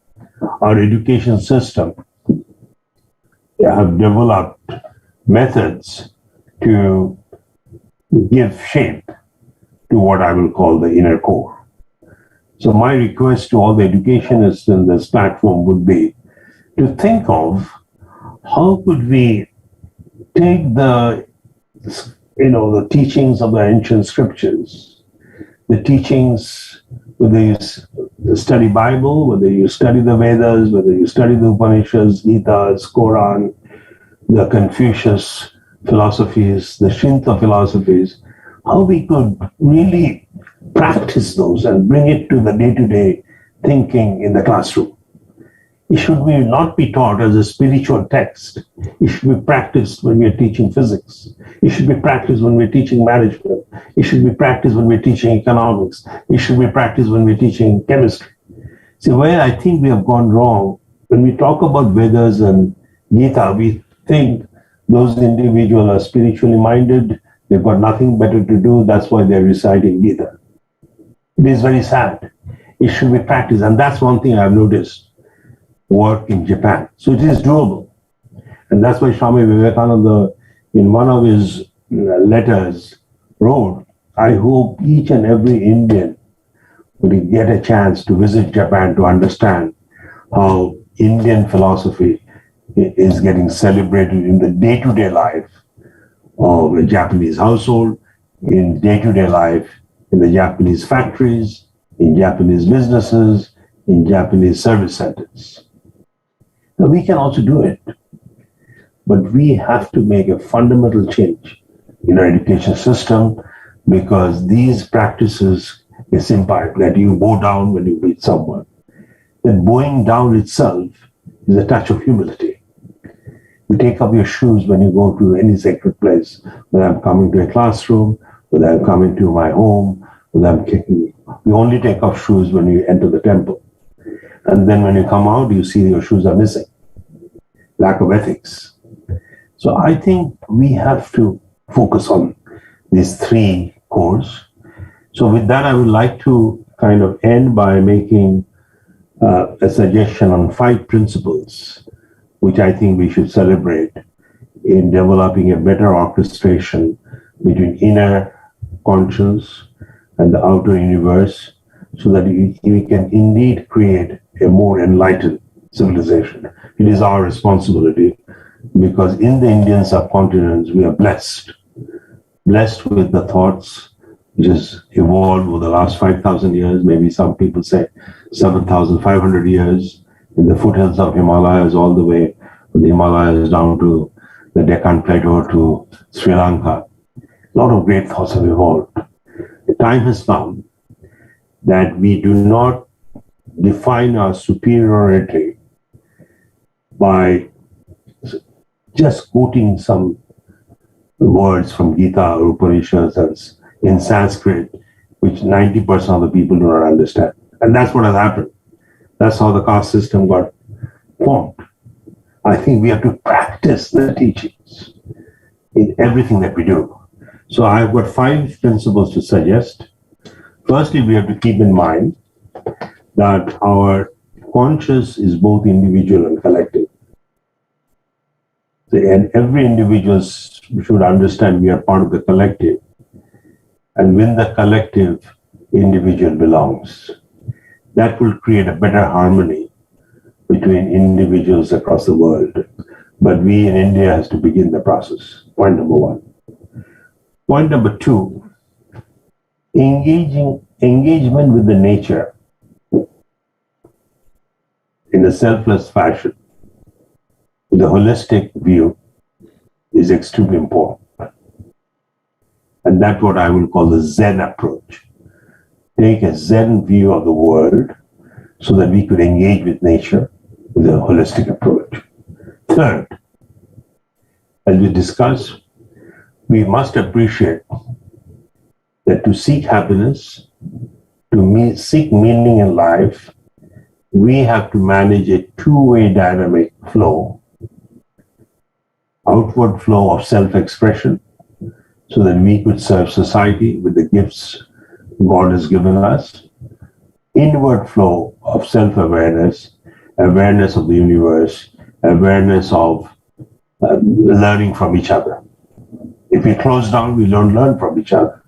our education system have developed methods to give shape to what I will call the inner core. So my request to all the educationists in this platform would be to think of how could we take the teachings of the ancient scriptures, the teachings, whether you study Bible, whether you study the Vedas, whether you study the Upanishads, Gitas, Quran, the Confucius philosophies, the Shinto philosophies, how we could really practice those and bring it to the day-to-day thinking in the classroom. It should not be taught as a spiritual text. It should be practiced when we are teaching physics. It should be practiced when we're teaching management. It should be practiced when we're teaching economics. It should be practiced when we're teaching chemistry. See, where I think we have gone wrong, when we talk about Vedas and Gita, we think those individuals are spiritually minded, they've got nothing better to do, that's why they're reciting Gita. It is very sad. It should be practiced, and that's one thing I've noticed work in Japan. So it is doable. And that's why Swami Vivekananda, in one of his letters, wrote, I hope each and every Indian will get a chance to visit Japan to understand how Indian philosophy is getting celebrated in the day-to-day life of a Japanese household, in day-to-day life in the Japanese factories, in Japanese businesses, in Japanese service centers. Now, we can also do it, but we have to make a fundamental change in our education system, because these practices is impact that you bow down when you meet someone. That bowing down itself is a touch of humility. You take off your shoes when you go to any sacred place, whether I'm coming to a classroom, whether I'm coming to my home, whether I'm kicking. You only take off shoes when you enter the temple. And then when you come out, you see your shoes are missing. Lack of ethics. So I think we have to focus on these three cores. So with that, I would like to kind of end by making a suggestion on 5 principles, which I think we should celebrate in developing a better orchestration between inner conscience and the outer universe, so that we can indeed create a more enlightened civilization. It is our responsibility, because in the Indian subcontinent, we are blessed with the thoughts which has evolved over the last 5,000 years, maybe some people say 7,500 years, in the foothills of Himalayas, all the way from the Himalayas down to the Deccan Plateau to Sri Lanka. A lot of great thoughts have evolved. The time has come that we do not define our superiority by just quoting some words from Gita or Upanishads in Sanskrit, which 90% of the people do not understand. And that's what has happened. That's how the caste system got formed. I think we have to practice the teachings in everything that we do. So I've got 5 principles to suggest. Firstly, we have to keep in mind that our conscious is both individual and collective. And every individual should understand we are part of the collective. And when the collective, individual belongs. That will create a better harmony between individuals across the world. But we in India has to begin the process. Point number 1. Point number 2, engagement with the nature in a selfless fashion, with a holistic view, is extremely important. And that's what I will call the Zen approach. Take a Zen view of the world so that we could engage with nature with a holistic approach. Third, as we discussed, we must appreciate that to seek happiness, to seek meaning in life, we have to manage a two-way dynamic flow. Outward flow of self-expression so that we could serve society with the gifts God has given us. Inward flow of self-awareness, awareness of the universe, awareness of learning from each other. If we close down, we don't learn from each other.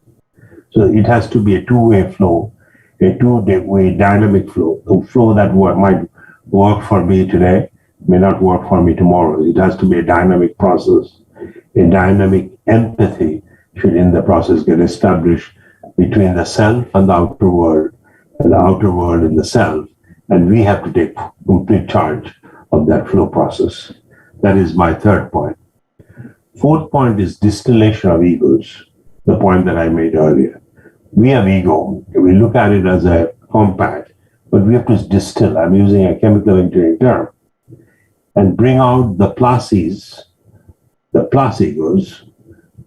So it has to be a two-way flow, a two-way dynamic flow, a flow that might work for me today may not work for me tomorrow. It has to be a dynamic process. A dynamic empathy should in the process get established between the self and the outer world, and the outer world and the self. And we have to take complete charge of that flow process. That is my third point. Fourth point is distillation of egos, the point that I made earlier. We have ego. We look at it as a compact, but we have to distill. I'm using a chemical engineering term. And bring out the plus egos,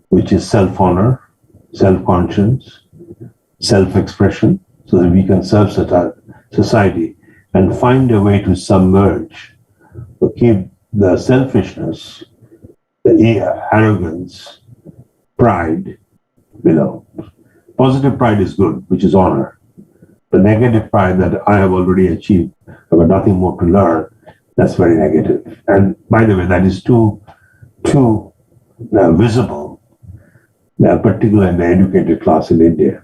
which is self-honor, self-conscience, self-expression, so that we can serve society and find a way to submerge or keep the selfishness, the arrogance, pride below. Positive pride is good, which is honor. The negative pride that I have already achieved, I've got nothing more to learn, that's very negative. And by the way, that is too visible, particularly in the educated class in India,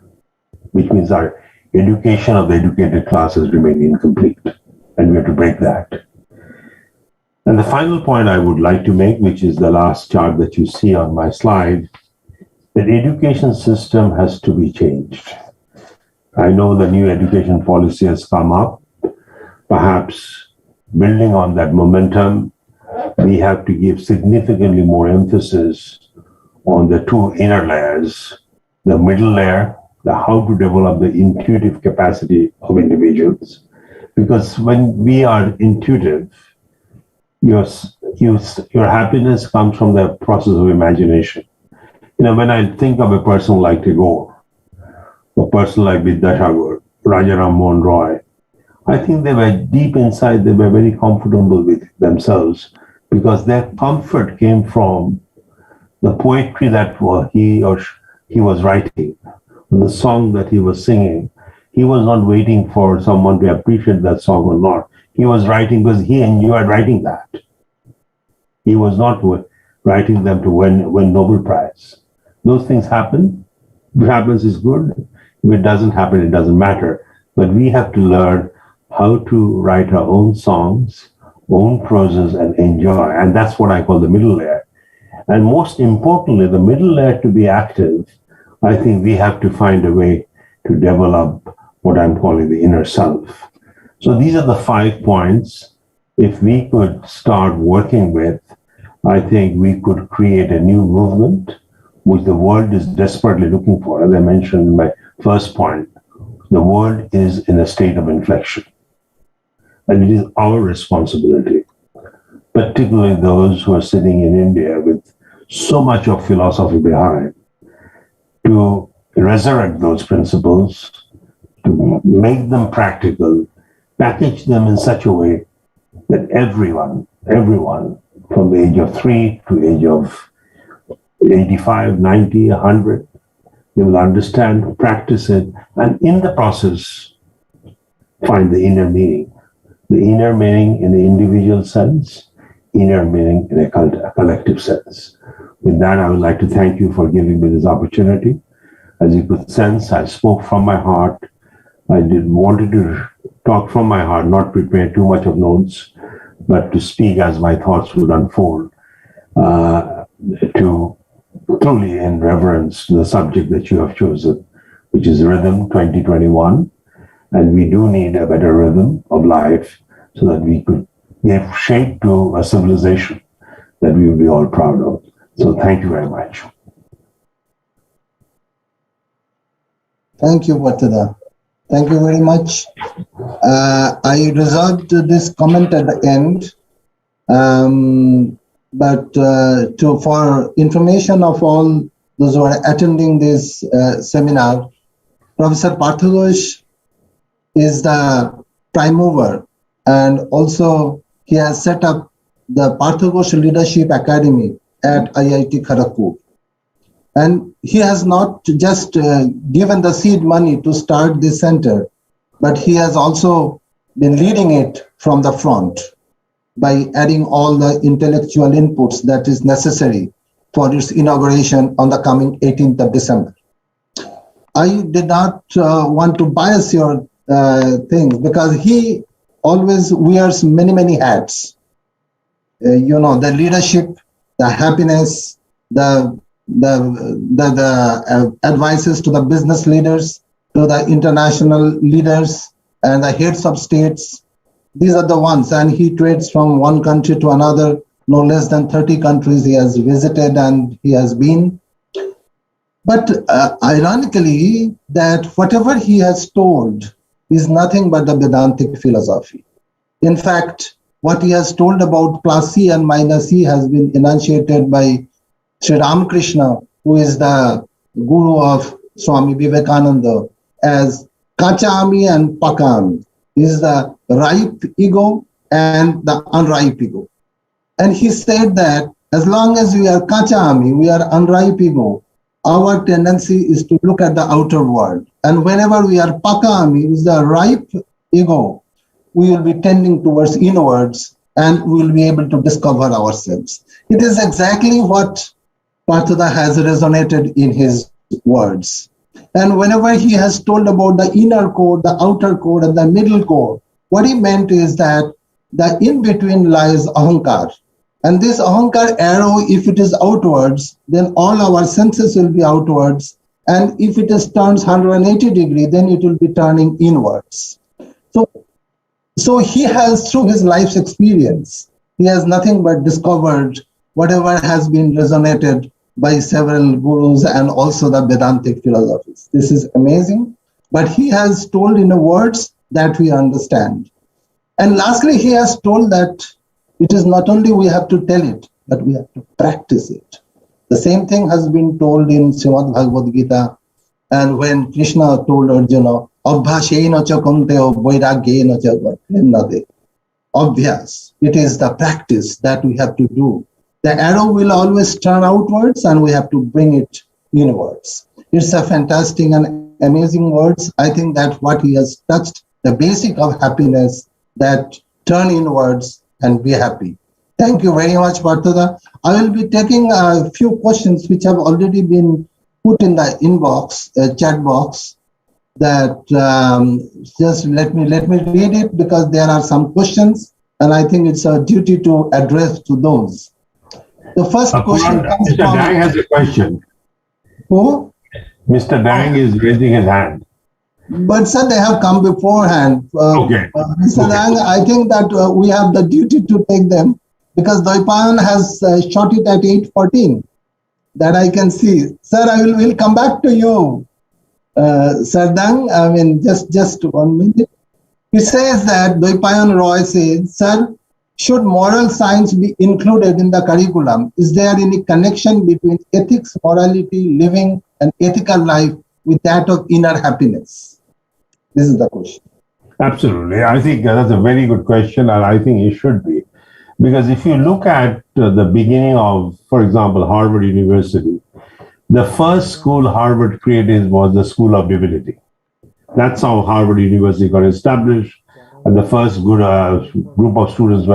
which means our education of the educated class has remained incomplete, and we have to break that. And the final point I would like to make, which is the last chart that you see on my slide, that education system has to be changed. I know the new education policy has come up. Perhaps building on that momentum, we have to give significantly more emphasis on the two inner layers, the middle layer, the how to develop the intuitive capacity of individuals. Because when we are intuitive, your happiness comes from the process of imagination. When I think of a person like Tagore, a person like Vidyasagar, Rajaram Mohan Roy, I think they were deep inside, they were very comfortable with themselves because their comfort came from the poetry that he was writing, the song that he was singing. He was not waiting for someone to appreciate that song or not. He was writing because he enjoyed writing that. He was not writing them to win Nobel Prize. Those things happen. If it happens, it's good. If it doesn't happen, it doesn't matter. But we have to learn how to write our own songs, own proses, and enjoy. And that's what I call the middle layer. And most importantly, the middle layer to be active, I think we have to find a way to develop what I'm calling the inner self. So these are the 5 points. If we could start working with, I think we could create a new movement, which the world is desperately looking for. As I mentioned in my first point, the world is in a state of inflection. And it is our responsibility, particularly those who are sitting in India with so much of philosophy behind, to resurrect those principles, to make them practical, package them in such a way that everyone, from the age of 3 to the age of 85, 90, 100, they will understand, practice it, and in the process, find the inner meaning. The inner meaning in the individual sense, inner meaning in a collective sense. With that, I would like to thank you for giving me this opportunity. As you could sense, I spoke from my heart. I wanted to talk from my heart, not prepare too much of notes, but to speak as my thoughts would unfold, to truly in reverence to the subject that you have chosen, which is Rhythm 2021. And we do need a better rhythm of life so that we could give shape to a civilization that we would be all proud of. So thank you very much. Thank you, Vartada. Thank you very much. I reserved this comment at the end, but for information of all those who are attending this seminar, Professor Partha is the prime mover, and also he has set up the Partha Leadership Academy at IIT Kharagpur. And he has not just given the seed money to start this center, but he has also been leading it from the front by adding all the intellectual inputs that is necessary for its inauguration on the coming 18th of December. I did not want to bias your things because he always wears many, many hats. The leadership, the happiness, the advices to the business leaders, to the international leaders and the heads of states. These are the ones, and he trades from one country to another. No less than 30 countries he has visited and he has been. But ironically, that whatever he has told is nothing but the Vedantic philosophy. In fact, what he has told about plus C and minus C has been enunciated by Sri Ramakrishna, who is the guru of Swami Vivekananda, as Kachami and Pakami. Is the ripe ego and the unripe ego. And he said that as long as we are Kachami, we are unripe ego, our tendency is to look at the outer world. And whenever we are Pakami, is the ripe ego, we will be tending towards inwards and we will be able to discover ourselves. It is exactly what Partha has resonated in his words. And whenever he has told about the inner core, the outer core, and the middle core, what he meant is that the in-between lies ahankar. And this ahankar arrow, if it is outwards, then all our senses will be outwards. And if it is turns 180 degrees, then it will be turning inwards. So he has, through his life's experience, he has nothing but discovered whatever has been resonated by several gurus and also the Vedantic philosophies. This is amazing, but he has told in words that we understand. And lastly, he has told that it is not only we have to tell it, but we have to practice it. The same thing has been told in Srimad Bhagavad Gita, and when Krishna told Arjuna, Abhyasena cha kunteo vairagyena cha varnade. Obvious, it is the practice that we have to do. The arrow will always turn outwards and we have to bring it inwards. It's a fantastic and amazing words. I think that what he has touched, the basic of happiness, that turn inwards and be happy. Thank you very much, Partha. I will be taking a few questions which have already been put in the inbox, chat box, that just let me read it because there are some questions and I think it's a duty to address to those. The first question comes Mr. from... Dang has a question. Who? Mr. Dang is raising his hand. But sir, they have come beforehand. Okay. Mr. Dang, I think that we have the duty to take them because Doipan has shot it at 8:14. That I can see. Sir, will come back to you. Sir Dang, I mean, just 1 minute. He says that Doipayan Roy says, sir, should moral science be included in the curriculum? Is there any connection between ethics, morality, living, and ethical life with that of inner happiness? This is the question. Absolutely. I think that's a very good question, and I think it should be. Because if you look at the beginning of, for example, Harvard University, the first school Harvard created was the School of Divinity. That's how Harvard University got established. And the first group of students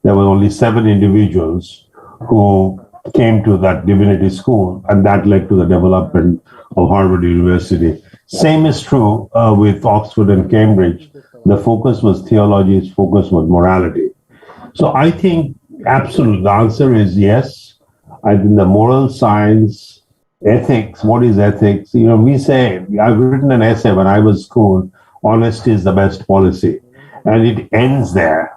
there were only 7 individuals who came to that divinity school, and that led to the development of Harvard University. Same is true with Oxford and Cambridge. The focus was theology, its focus was morality. So I think absolute the answer is yes. I think the moral science, ethics, what is ethics? We say, I've written an essay when I was school, honesty is the best policy. And it ends there.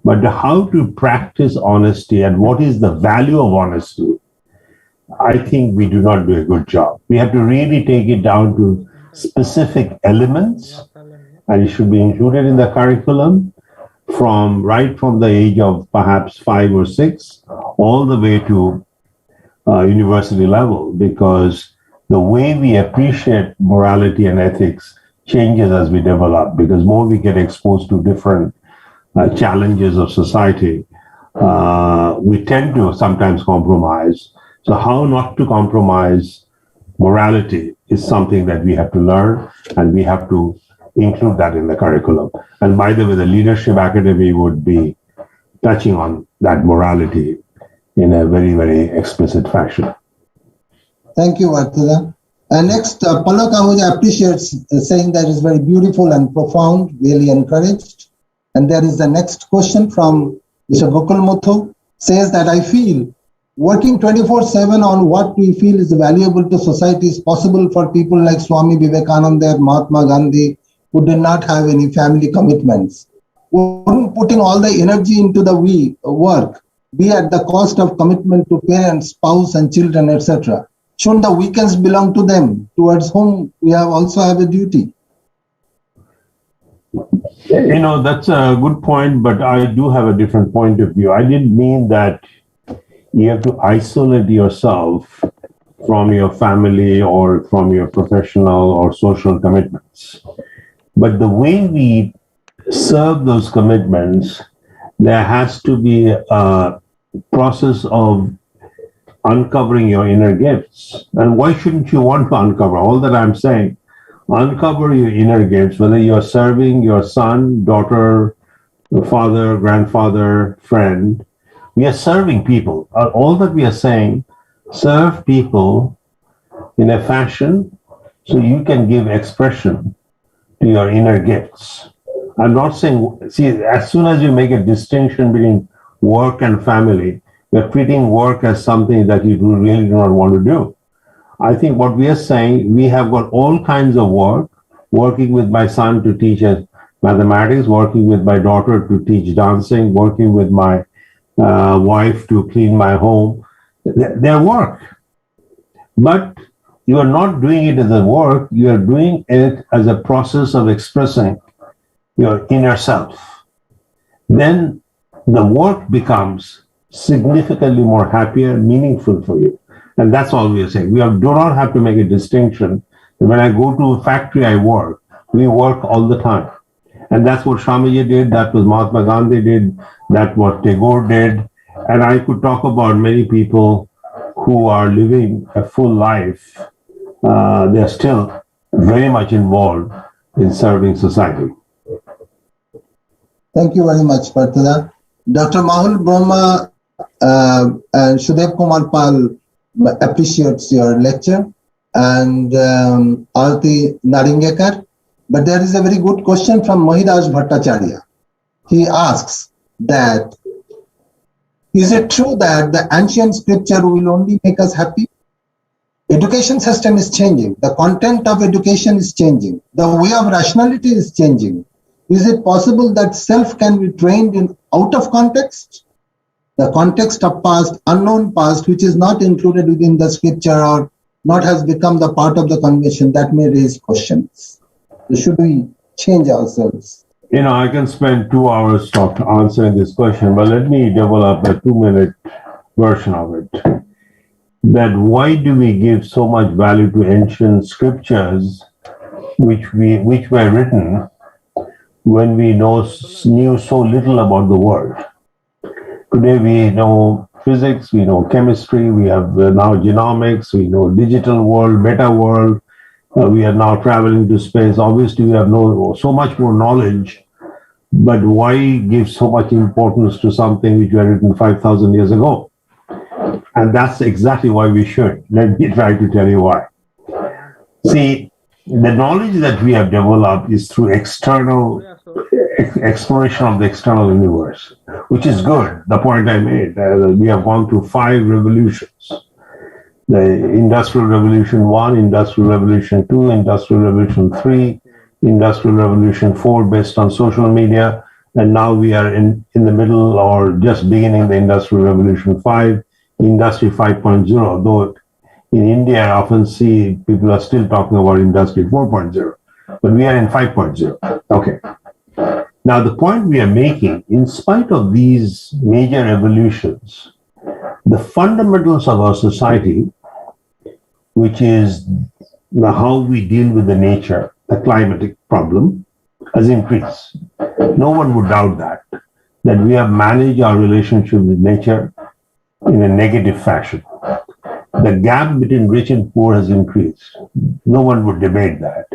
But how to practice honesty and what is the value of honesty, I think we do not do a good job. We have to really take it down to specific elements, and it should be included in the curriculum right from the age of perhaps 5 or 6 all the way to university level, because the way we appreciate morality and ethics changes as we develop, because more we get exposed to different challenges of society, we tend to sometimes compromise. So how not to compromise morality is something that we have to learn, and we have to include that in the curriculum. And by the way, the Leadership Academy would be touching on that morality in a very, very explicit fashion. Thank you, Varthala. And next, Palak Ahuja appreciates saying that is very beautiful and profound, really encouraged. And there is the next question from Mr. Gokul Muthu, says that I feel working 24/7 on what we feel is valuable to society is possible for people like Swami Vivekananda or Mahatma Gandhi, who did not have any family commitments. Putting all the energy into the work, be at the cost of commitment to parents, spouse, and children, etc. Shouldn't the weekends belong to them, towards whom we also have a duty? That's a good point, but I do have a different point of view. I didn't mean that you have to isolate yourself from your family or from your professional or social commitments. But the way we serve those commitments, there has to be a process of uncovering your inner gifts. And why shouldn't you want to uncover? All that I'm saying, uncover your inner gifts, whether you're serving your son, daughter, father, grandfather, friend. We are serving people. All that we are saying, serve people in a fashion so you can give expression to your inner gifts. I'm not saying, see, as soon as you make a distinction between work and family, you're treating work as something that you really do not want to do. I think what we are saying, we have got all kinds of work, working with my son to teach us mathematics, working with my daughter to teach dancing, working with my wife to clean my home. They're work. But you are not doing it as a work, you are doing it as a process of expressing your inner self. Then the work becomes significantly more happier and meaningful for you. And that's all we are saying. We do not have to make a distinction. When I go to a factory, I work. We work all the time. And that's what Swamiji did, that was Mahatma Gandhi did, that's what Tagore did. And I could talk about many people who are living a full life. They're still very much involved in serving society. Thank you very much, Partha. Dr. Mahul Brahma and Shudev Kumar Pal appreciates your lecture, and Arti Naringekar. But there is a very good question from Mohidaj Bhattacharya. He asks that, is it true that the ancient scripture will only make us happy? Education system is changing. The content of education is changing. The way of rationality is changing. Is it possible that self can be trained in out of context? The context of past, unknown past, which is not included within the scripture or not has become the part of the convention, that may raise questions. Should we change ourselves? I can spend 2 hours answering this question, but let me develop a 2-minute version of it. That why do we give so much value to ancient scriptures which were written when we knew so little about the world? Today we know physics, we know chemistry, we have now genomics, we know digital world, meta world, we are now traveling to space. Obviously we have so much more knowledge, but why give so much importance to something which was written 5,000 years ago? And that's exactly why we should. Let me try to tell you why. See, the knowledge that we have developed is through external exploration of the external universe, which is good. The point I made, we have gone through 5 revolutions. The Industrial Revolution 1, Industrial Revolution 2, Industrial Revolution 3, Industrial Revolution 4 based on social media, and now we are in the middle or just beginning the Industrial Revolution 5, Industry 5.0, though in India I often see people are still talking about Industry 4.0, but we are in 5.0. Okay. Now the point we are making, in spite of these major evolutions, the fundamentals of our society, which is how we deal with the nature, the climatic problem, has increased. No one would doubt that we have managed our relationship with nature in a negative fashion. The gap between rich and poor has increased. No one would debate that.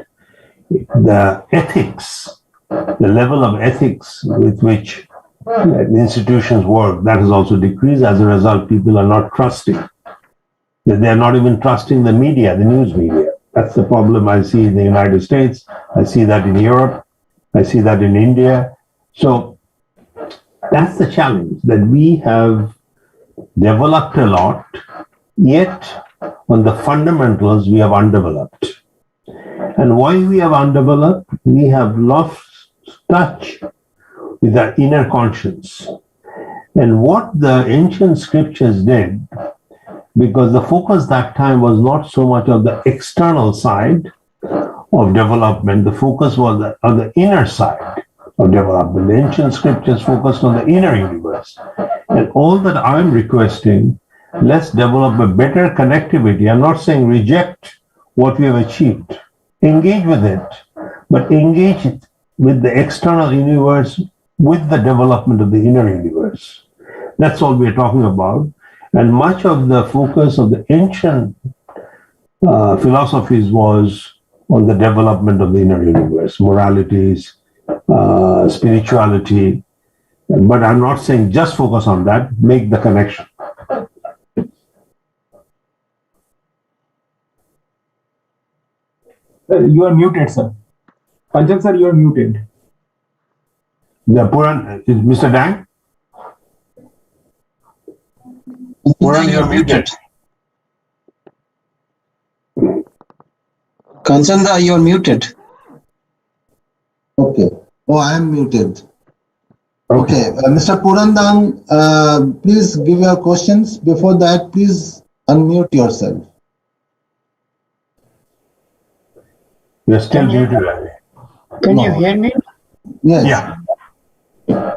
The ethics, the level of ethics with which the institutions work, that has also decreased. As a result, people are not trusting. They are not even trusting the media, the news media. That's the problem I see in the United States. I see that in Europe. I see that in India. So that's the challenge, that we have developed a lot, yet on the fundamentals we have undeveloped. And why we have undeveloped? We have lost touch with our inner conscience. And what the ancient scriptures did, because the focus that time was not so much on the external side of development, the focus was on the inner side of development. The ancient scriptures focused on the inner universe. And all that I'm requesting, let's develop a better connectivity. I'm not saying reject what we have achieved. Engage with it, but engage it with the external universe with the development of the inner universe. That's all we're talking about. And much of the focus of the ancient philosophies was on the development of the inner universe, moralities, spirituality. But I'm not saying just focus on that, make the connection. You are muted, sir. Kanchan, sir, you are muted. The Puran, is Mr. Dang? Puran, you're muted. Kanchandra, you're muted. Okay. Oh, I am muted. Okay. Mr. Purandan, please give your questions. Before that, please unmute yourself. You're still muted. Can you hear me? Yes. Yeah.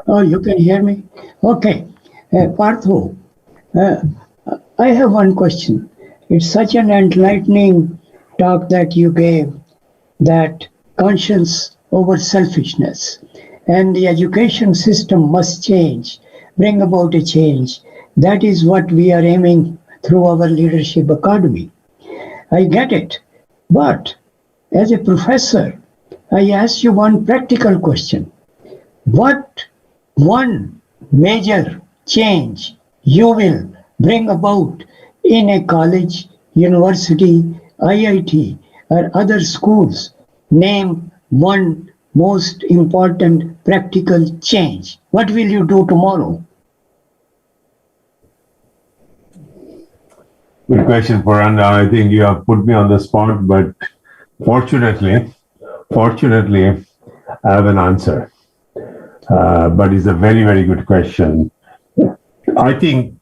Oh, you can hear me? Okay. Partho, I have one question. It's such an enlightening talk that you gave, that conscience over selfishness, and the education system must change, bring about a change. That is what we are aiming through our leadership academy. I get it. But as a professor, I ask you one practical question. What one major change you will bring about in a college, university, IIT, or other schools? Name one most important practical change. What will you do tomorrow? Good question, Puran. I think you have put me on the spot, but fortunately, I have an answer. But it's a very, very good question. I think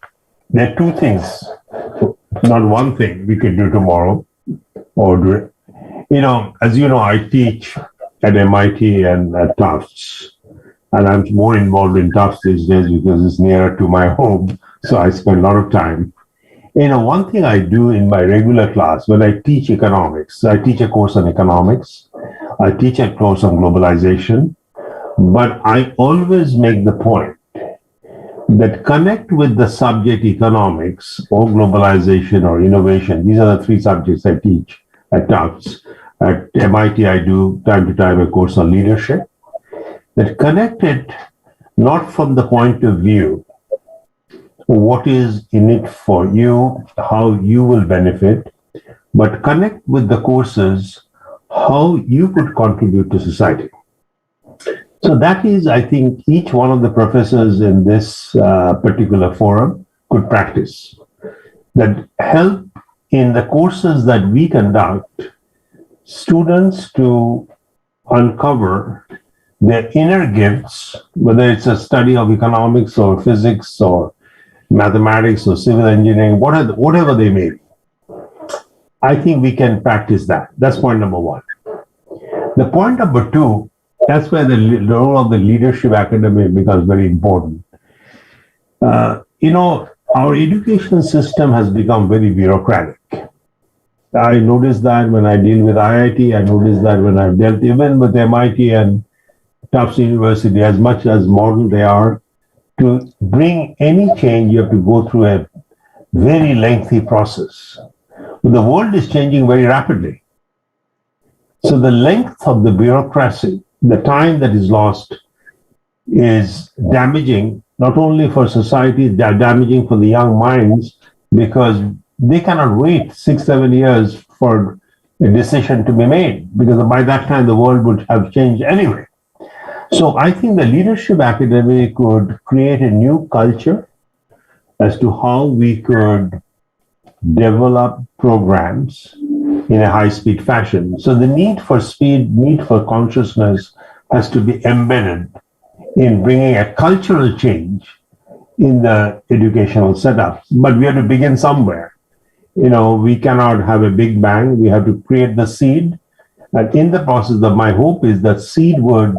there are two things, not one thing we could do tomorrow. Or do, as you know, I teach at MIT and at Tufts, and I'm more involved in Tufts these days because it's nearer to my home, so I spend a lot of time. One thing I do in my regular class when I teach economics, I teach a course on economics, I teach a course on globalization, but I always make the point that connect with the subject economics or globalization or innovation. These are the 3 subjects I teach at Tufts. At MIT, I do time to time a course on leadership. That connect it not from the point of view what is in it for you, how you will benefit, but connect with the courses, how you could contribute to society. So that is, I think, each one of the professors in this particular forum could practice. That help in the courses that we conduct students to uncover their inner gifts, whether it's a study of economics or physics or mathematics or civil engineering, whatever they may be. I think we can practice that. That's point number one. The point number two, that's where the role of the leadership academy becomes very important. Our education system has become very bureaucratic. I notice that when I deal with IIT, I notice that when I've dealt even with MIT and Tufts University, as much as modern they are, to bring any change, you have to go through a very lengthy process. The world is changing very rapidly. So the length of the bureaucracy, the time that is lost, is damaging, not only for society, they're damaging for the young minds, because they cannot wait 6-7 years for a decision to be made, because by that time the world would have changed anyway. So I think the Leadership Academy could create a new culture as to how we could develop programs in a high-speed fashion. So the need for speed, need for consciousness has to be embedded in bringing a cultural change in the educational setup. But we have to begin somewhere. We cannot have a big bang. We have to create the seed. And in the process, my hope is that seed would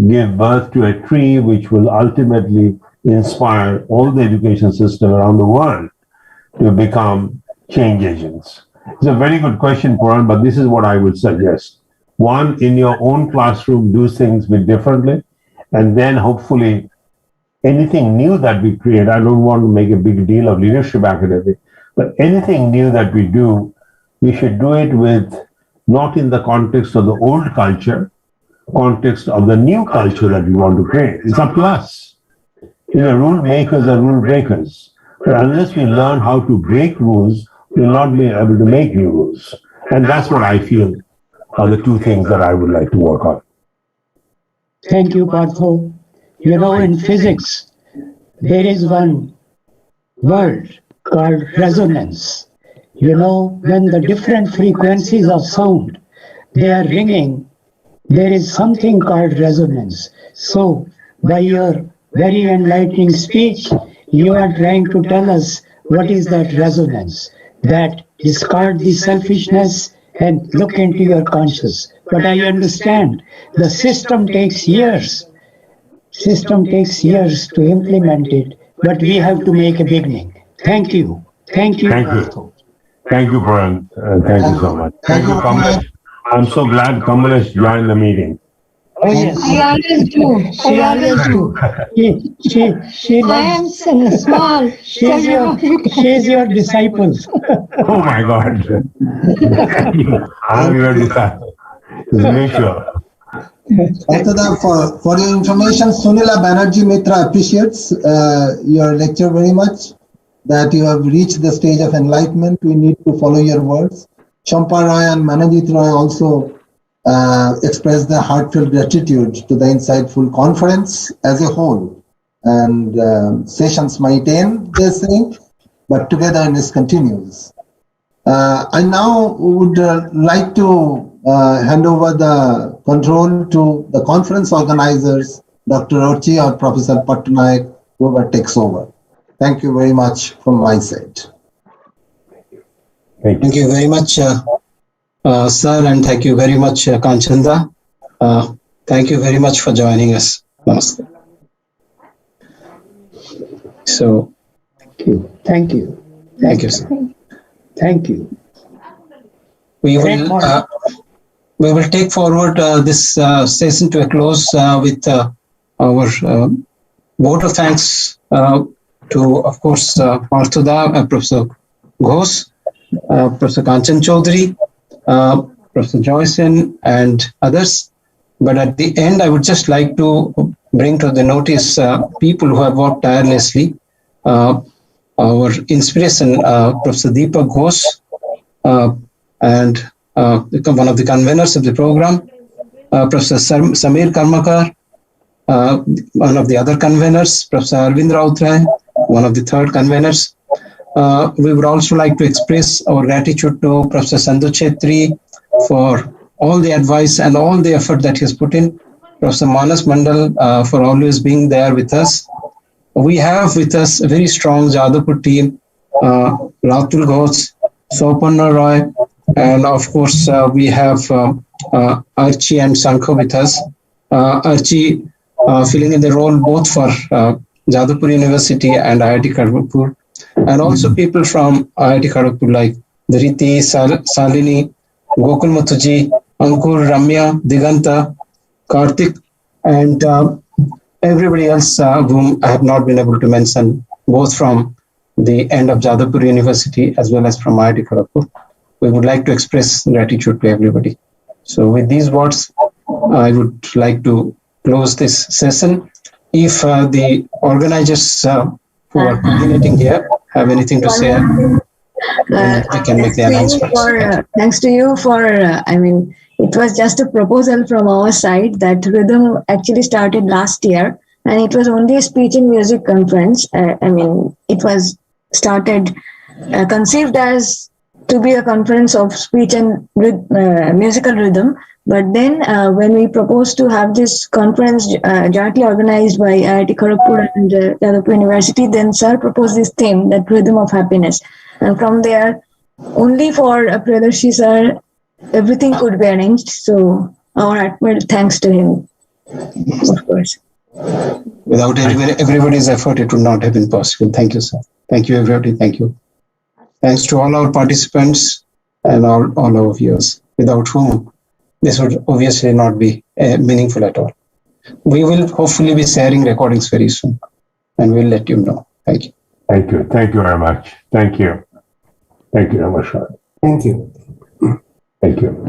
give birth to a tree which will ultimately inspire all the education system around the world to become change agents. It's a very good question, Puran, but this is what I would suggest. One, in your own classroom, do things bit differently. And then hopefully anything new that we create, I don't want to make a big deal of Leadership Academy, but anything new that we do, we should do it with not in the context of the old culture, context of the new culture that we want to create. It's up to us. Rule makers are rule breakers. But unless we learn how to break rules, we'll not be able to make new rules. And that's what I feel are the two things that I would like to work on. Thank you, Partho. In physics, there is one word called resonance. When the different frequencies of sound, they are ringing, there is something called resonance. So, by your very enlightening speech, you are trying to tell us what is that resonance. That discard the selfishness and look into your conscious. But I understand the system takes years. System takes years to implement it, but we have to make a beginning. Thank you. Thank you. Thank you. Thank you, Puran. Thank you so much. Thank you, Kamlesh. I'm so glad Kamlesh joined the meeting. Oh yes. I always do. She always do. She I am small. she's your disciple. Oh my God. Thank you. I'm your disciple. It's mutual. For your information, Sunila Banerjee Mitra appreciates your lecture very much, that you have reached the stage of enlightenment. We need to follow your words. Champa Roy and Manojit Roy also express their heartfelt gratitude to the insightful conference as a whole. And sessions might end, they say, but togetherness continues. I now would like to hand over the control to the conference organizers, Dr. Orchi or Professor Patnaik, whoever takes over. Thank you very much from my side. Thank you very much, sir, and thank you very much, Kanchanda. Thank you very much for joining us. Namaste. So, Thank you. thank you, sir. Thank you. We will take forward this session to a close with our vote of thanks to, of course, Parthuda, Professor Ghosh, Professor Kanchan Chaudhary, Professor Joyson, and others. But at the end, I would just like to bring to the notice people who have worked tirelessly. Our inspiration, Professor Deepak Ghosh, and one of the conveners of the program, Professor Samir Karmakar, one of the other conveners, Professor Arvind Rautray, one of the third conveners. We would also like to express our gratitude to Professor Sandhu Chetri for all the advice and all the effort that he has put in. Professor Manas Mandal for always being there with us. We have with us a very strong Jadavpur team, Ratul Ghosh, Sopanna Roy, and of course we have Archie and Sankho with us. Archie filling in the role both for Jadavpur University and IIT Kharagpur, and also people from IIT Kharagpur like Dhriti, Salini, Gokul Muthuji, Ankur, Ramya, Diganta, Karthik, and everybody else whom I have not been able to mention, both from the end of Jadavpur University as well as from IIT Kharagpur. We would like to express gratitude to everybody. So with these words, I would like to close this session. If the organizers who are coordinating here have anything to say, then they can make the announcements. Thanks to you for, it was just a proposal from our side that Rhythm actually started last year, and it was only a speech and music conference. It was started, conceived as to be a conference of speech and musical rhythm. But then when we proposed to have this conference jointly organized by IIT Kharagpur and Jadavpur University, then Sir proposed this theme, that Rhythm of Happiness. And from there, only for Priyadarshi Sir, everything could be arranged. So our heartfelt thanks to him, of course. Without everybody's effort, it would not have been possible. Thank you, sir. Thank you, everybody. Thank you. Thanks to all our participants and all our viewers, without whom this would obviously not be meaningful at all. We will hopefully be sharing recordings very soon, and we'll let you know. Thank you. Thank you. Thank you very much. Thank you. Thank you, Namaskar. Thank you. Thank you.